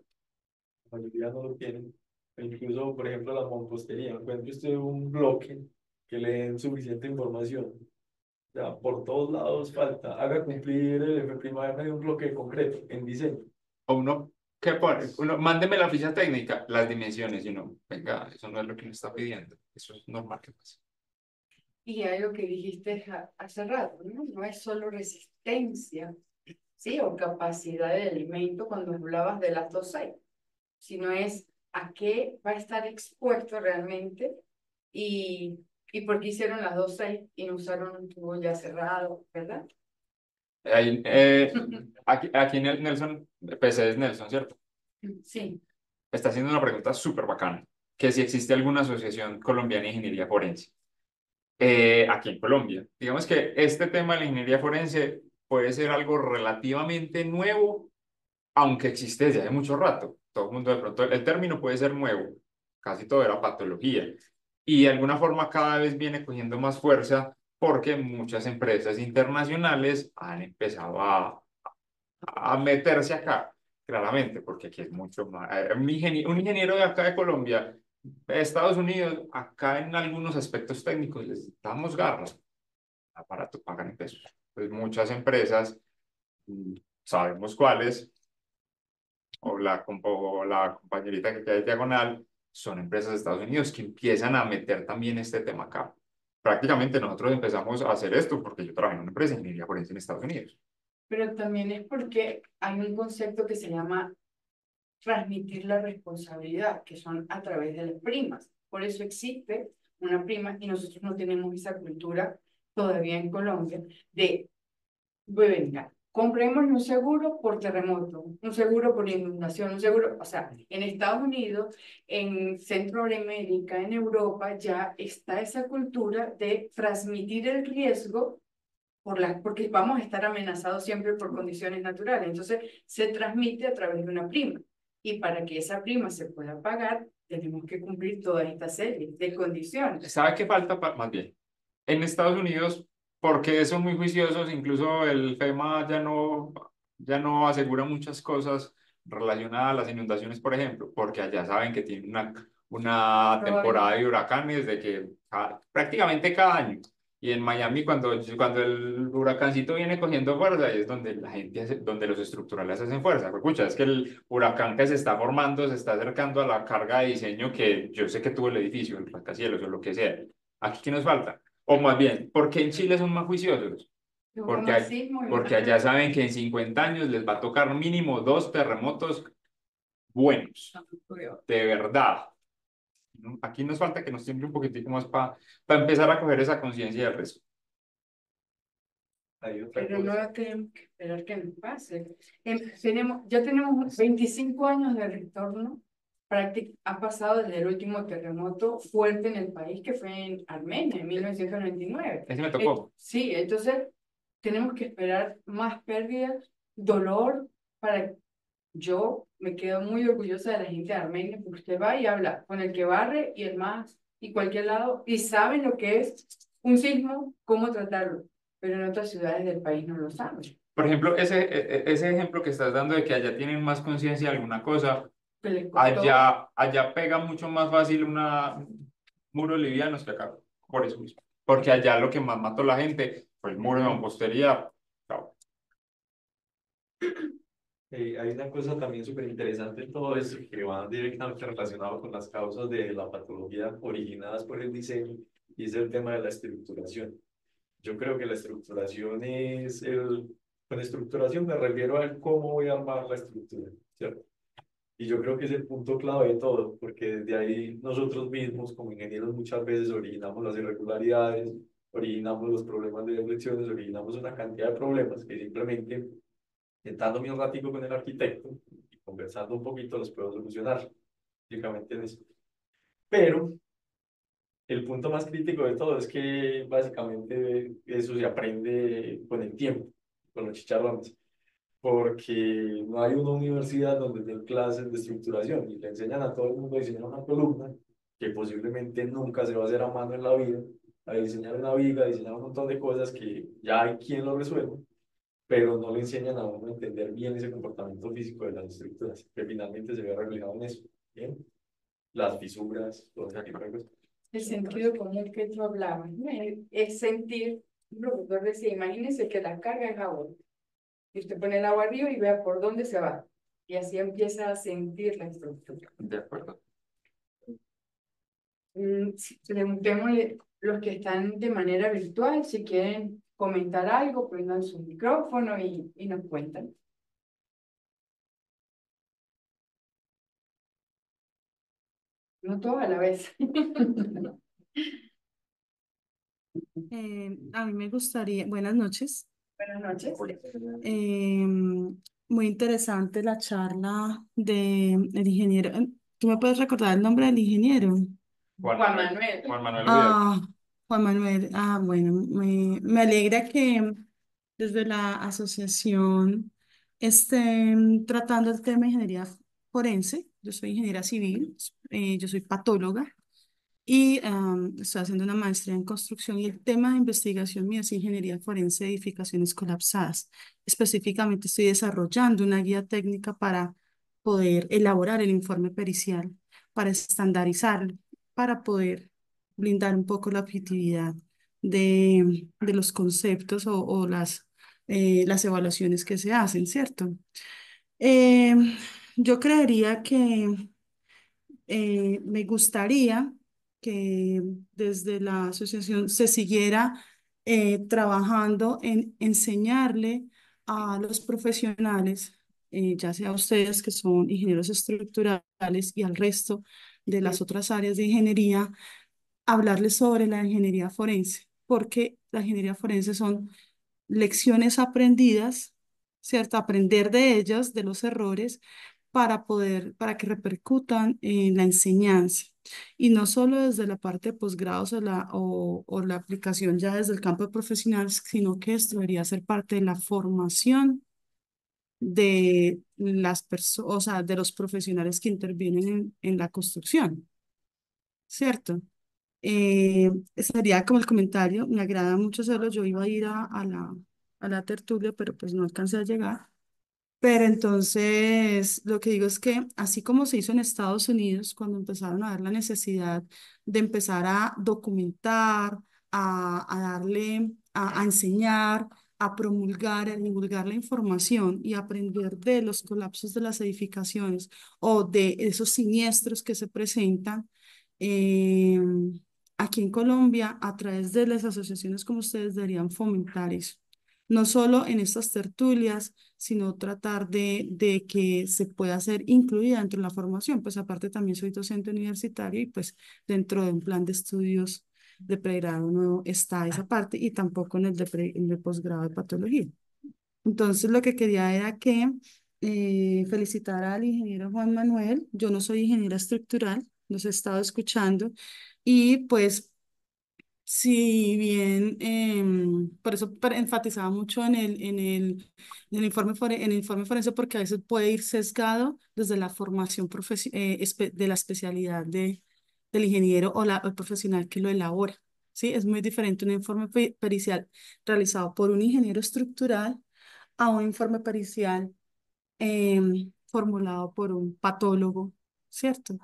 La mayoría no lo tienen. Incluso, por ejemplo, la mampostería. Encuentre usted un bloque que le den suficiente información. O sea, por todos lados falta. Haga cumplir el F''M de un bloque concreto en diseño. O uno, ¿qué pone? Mándeme la ficha técnica, las dimensiones, y uno, venga, eso no es lo que me está pidiendo. Eso es normal que pase. Y algo que dijiste hace rato, ¿no? No es solo resistencia, ¿sí? O capacidad de alimento cuando hablabas de las dos hay, sino es a qué va a estar expuesto realmente y por qué hicieron las dos hay y no usaron un tubo ya cerrado, ¿verdad? Ahí, aquí Nelson, PC es Nelson, ¿cierto? Sí. Está haciendo una pregunta súper bacana, que si existe alguna asociación colombiana de ingeniería forense. Aquí en Colombia. Digamos que este tema de la ingeniería forense puede ser algo relativamente nuevo, aunque existe desde hace mucho rato. Todo el mundo de pronto, el término puede ser nuevo, casi todo era patología. Y de alguna forma cada vez viene cogiendo más fuerza porque muchas empresas internacionales han empezado a meterse acá, claramente, porque aquí es mucho más. Un ingeniero de acá de Colombia, de Estados Unidos, acá en algunos aspectos técnicos les damos garras. Aparato pagan en pesos. Pues muchas empresas, sabemos cuáles, o la compañerita que queda en diagonal, son empresas de Estados Unidos que empiezan a meter también este tema acá. Prácticamente nosotros empezamos a hacer esto porque yo trabajé en una empresa de ingeniería forense en Estados Unidos. Pero también es porque hay un concepto que se llama transmitir la responsabilidad, que son a través de las primas. Por eso existe una prima y nosotros no tenemos esa cultura todavía en Colombia de, venga, compremos un seguro por terremoto, un seguro por inundación, un seguro, o sea, en Estados Unidos, en Centroamérica, en Europa, ya está esa cultura de transmitir el riesgo porque vamos a estar amenazados siempre por condiciones naturales. Entonces, se transmite a través de una prima. Y para que esa prima se pueda pagar, tenemos que cumplir toda esta serie de condiciones. ¿Sabe qué falta más bien? En Estados Unidos, porque son muy juiciosos, incluso el FEMA ya no asegura muchas cosas relacionadas a las inundaciones, por ejemplo, porque allá saben que tienen una temporada de huracanes de que prácticamente cada año. Y en Miami, cuando el huracancito viene cogiendo fuerza, ahí es donde la gente donde los estructurales hacen fuerza. Pues, escucha, es que el huracán que se está formando se está acercando a la carga de diseño que yo sé que tuvo el edificio, el rascacielos o lo que sea. Aquí, ¿qué nos falta? O más bien, ¿por qué en Chile son más juiciosos? Porque allá saben que en 50 años les va a tocar mínimo 2 terremotos buenos, de verdad. Aquí nos falta que nos tiemble un poquitico más para empezar a coger esa conciencia del resto. Pero no tenemos que esperar que nos pase. Ya tenemos 25 años de retorno. Han pasado desde el último terremoto fuerte en el país, que fue en Armenia, en 1999. Ese me tocó. Sí, entonces tenemos que esperar más pérdidas, dolor, para... Yo me quedo muy orgullosa de la gente de Armenia, porque usted va y habla con el que barre y el más, y cualquier lado, y saben lo que es un sismo, cómo tratarlo, pero en otras ciudades del país no lo saben. Por ejemplo, ese ejemplo que estás dando de que allá tienen más conciencia de alguna cosa, allá pega mucho más fácil muros livianos que acá, por eso mismo. Porque allá lo que más mató a la gente fue el muro de mampostería. Chao. Hay una cosa también súper interesante en todo esto que va directamente relacionado con las causas de la patología originadas por el diseño, y es el tema de la estructuración. Yo creo que la estructuración con estructuración me refiero a cómo voy a armar la estructura, ¿cierto? Y yo creo que es el punto clave de todo, porque desde ahí nosotros mismos como ingenieros muchas veces originamos las irregularidades, originamos los problemas de deflexiones, originamos una cantidad de problemas que simplemente sentándome un ratico con el arquitecto y conversando un poquito los puedo solucionar, básicamente en eso. Pero el punto más crítico de todo es que básicamente eso se aprende con el tiempo, con los chicharrones, porque no hay una universidad donde den clases de estructuración y le enseñan a todo el mundo a diseñar una columna que posiblemente nunca se va a hacer a mano en la vida, a diseñar una viga, a diseñar un montón de cosas que ya hay quien lo resuelve, pero no le enseñan a uno a entender bien ese comportamiento físico de las estructuras, que finalmente se ve reflejado en eso, ¿bien? Las fisuras, todo ese tipo de cosas. El sentido común que tú hablabas, ¿no? Es sentir, un profesor decía, imagínese que la carga es agua, y usted pone el agua arriba y vea por dónde se va, y así empieza a sentir la estructura. De acuerdo. Preguntémosle los que están de manera virtual, si quieren comentar algo, prendan su micrófono y nos cuentan. No todos a la vez. A mí me gustaría, buenas noches. Buenas noches. Muy interesante la charla del ingeniero. ¿Tú me puedes recordar el nombre del ingeniero? Juan Manuel. Juan Manuel. Juan Manuel. Bueno, me alegra que desde la asociación estén tratando el tema de ingeniería forense. Yo soy ingeniera civil, yo soy patóloga. Y estoy haciendo una maestría en construcción y el tema de investigación mía es ingeniería forense de edificaciones colapsadas. Específicamente estoy desarrollando una guía técnica para poder elaborar el informe pericial, para estandarizarlo, para poder blindar un poco la objetividad de los conceptos o las evaluaciones que se hacen, ¿cierto? Eh, yo creería que me gustaría que desde la asociación se siguiera trabajando en enseñarle a los profesionales, ya sea ustedes que son ingenieros estructurales y al resto de las otras áreas de ingeniería, hablarles sobre la ingeniería forense, porque la ingeniería forense son lecciones aprendidas, ¿cierto? Aprender de ellas, de los errores, para que repercutan en la enseñanza. Y no solo desde la parte de posgrados o la aplicación ya desde el campo profesional, sino que esto debería ser parte de la formación de las personas, o sea, de los profesionales que intervienen en la construcción, ¿cierto? Sería como el comentario, me agrada mucho hacerlo, yo iba a ir a la tertulia, pero pues no alcancé a llegar. Pero entonces, lo que digo es que así como se hizo en Estados Unidos, cuando empezaron a ver la necesidad de empezar a documentar, a darle, a enseñar, a promulgar, a divulgar la información y aprender de los colapsos de las edificaciones o de esos siniestros que se presentan, eh, aquí en Colombia, a través de las asociaciones como ustedes, deberían fomentar eso. No solo en estas tertulias, sino tratar de que se pueda ser incluida dentro de la formación. Pues aparte también soy docente universitario y pues dentro de un plan de estudios de pregrado no está esa parte y tampoco en en el posgrado de patología. Entonces lo que quería era que felicitar al ingeniero Juan Manuel. Yo no soy ingeniera estructural, los he estado escuchando y pues si bien, por eso enfatizaba mucho en el informe, en el informe forense, porque a veces puede ir sesgado desde la formación de la especialidad del ingeniero o el profesional que lo elabora. ¿Sí? Es muy diferente un informe pericial realizado por un ingeniero estructural a un informe pericial formulado por un patólogo, ¿cierto?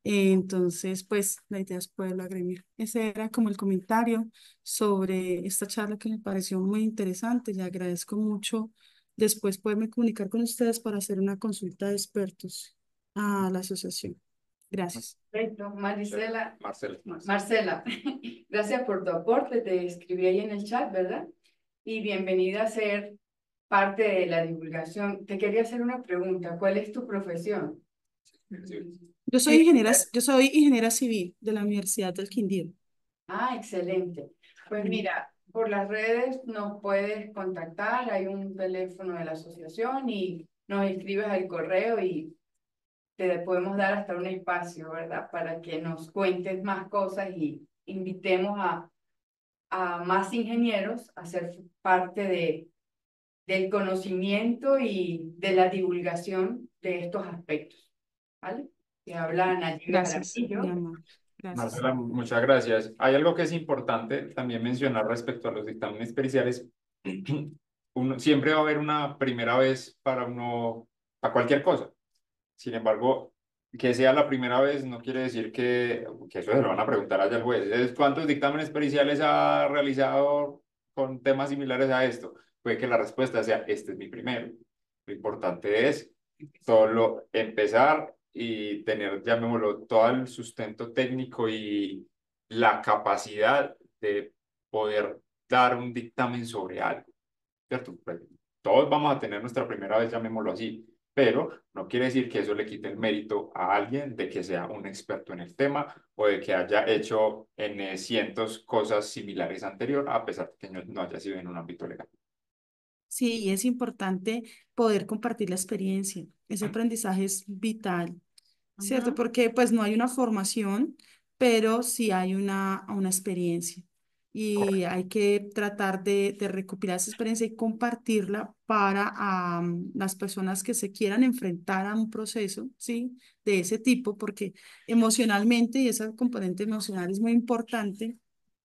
Entonces, pues la idea es poderlo agremiar. Ese era como el comentario sobre esta charla que me pareció muy interesante y agradezco mucho después poderme comunicar con ustedes para hacer una consulta de expertos a la asociación. Gracias. Perfecto, Marisela. Marcela. Marcela, gracias por tu aporte, te escribí ahí en el chat, ¿verdad? Y bienvenida a ser parte de la divulgación. Te quería hacer una pregunta, ¿cuál es tu profesión? Sí. Yo soy ingeniera civil de la Universidad del Quindío. Ah, excelente. Pues mira, por las redes nos puedes contactar, hay un teléfono de la asociación y nos escribes al correo y te podemos dar hasta un espacio, ¿verdad? Para que nos cuentes más cosas y invitemos a más ingenieros a ser parte del conocimiento y de la divulgación de estos aspectos, ¿vale? Que hablan allí de Gracias, mi Jaramillo. amor. Gracias. Marcela, muchas gracias. Hay algo que es importante también mencionar respecto a los dictámenes periciales. Siempre va a haber una primera vez para uno, para cualquier cosa. Sin embargo, que sea la primera vez no quiere decir que eso se lo van a preguntar allá al juez. ¿Cuántos dictámenes periciales ha realizado con temas similares a esto? Puede que la respuesta sea, este es mi primero. Lo importante es solo empezar y tener, llamémoslo, todo el sustento técnico y la capacidad de poder dar un dictamen sobre algo, ¿cierto? Pues, todos vamos a tener nuestra primera vez, llamémoslo así, pero no quiere decir que eso le quite el mérito a alguien de que sea un experto en el tema o de que haya hecho en cientos cosas similares anterior, a pesar de que no haya sido en un ámbito legal. Sí, es importante poder compartir la experiencia. Ese aprendizaje es vital, ¿cierto? Ujú. Porque pues no hay una formación, pero sí hay una experiencia. Y hay que tratar de recopilar esa experiencia y compartirla para las personas que se quieran enfrentar a un proceso, ¿sí? De ese tipo, porque emocionalmente, y ese componente emocional es muy importante,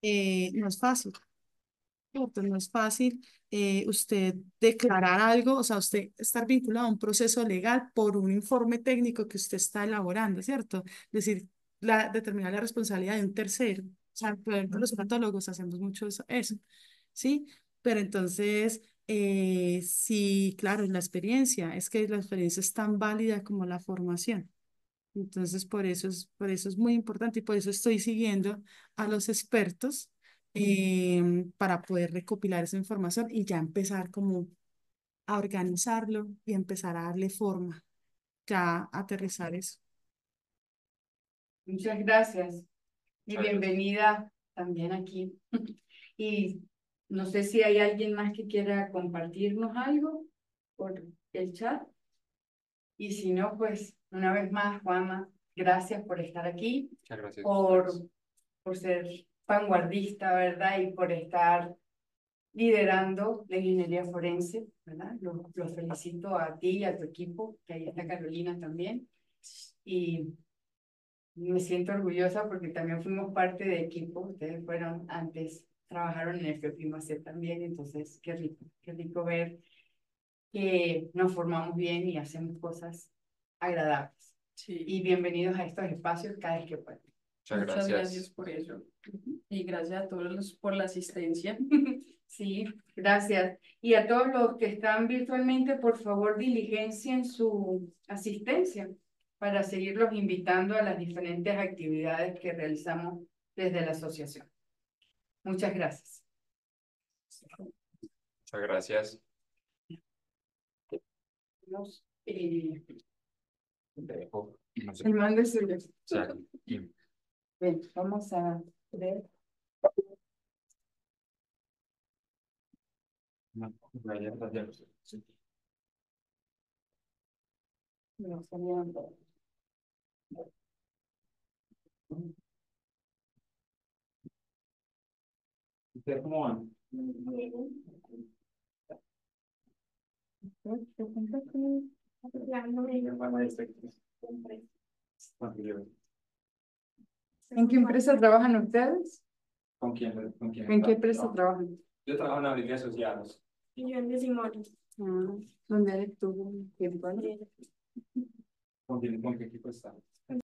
no es fácil. ¿Cierto? No es fácil usted declarar algo, o sea, usted estar vinculado a un proceso legal por un informe técnico que usted está elaborando, ¿cierto? Es decir, determinar la responsabilidad de un tercero. O sea, por ejemplo, los patólogos hacemos mucho eso, ¿sí? Pero entonces, sí, claro, la experiencia, es que la experiencia es tan válida como la formación. Entonces, por eso es muy importante y por eso estoy siguiendo a los expertos para poder recopilar esa información y ya empezar como a organizarlo y empezar a darle forma, ya aterrizar eso. Muchas gracias y Muchas gracias. bienvenida también aquí. Y no sé si hay alguien más que quiera compartirnos algo por el chat. Y si no, pues una vez más, Juanma, gracias por estar aquí, Muchas gracias. por ser vanguardista, ¿verdad? Y por estar liderando la ingeniería forense, ¿verdad? Los felicito a ti y a tu equipo, que ahí está Carolina también. Y me siento orgullosa porque también fuimos parte de equipo. Ustedes fueron antes, trabajaron en el FEPIMACET también, entonces qué rico ver que nos formamos bien y hacemos cosas agradables. Sí. Y bienvenidos a estos espacios cada vez que puedan. Muchas gracias por eso. Y gracias a todos por la asistencia. Sí, gracias. Y a todos los que están virtualmente, por favor, diligencien su asistencia para seguirlos invitando a las diferentes actividades que realizamos desde la asociación. Muchas gracias. Muchas gracias. Dejo, no sé, El mando es suyo. o sea, y Bien, vamos a ver. no, gracias. Sí. No, serían- ¿Ustedes cómo van? ¿En qué empresa trabajan ustedes? ¿Con quién? ¿Con quién? ¿En qué empresa trabajan? Yo trabajo en Abril Asociados. Y yo en de Simón. Ah, ¿dónde eres tú? ¿Qué lugar? ¿Con qué equipo está?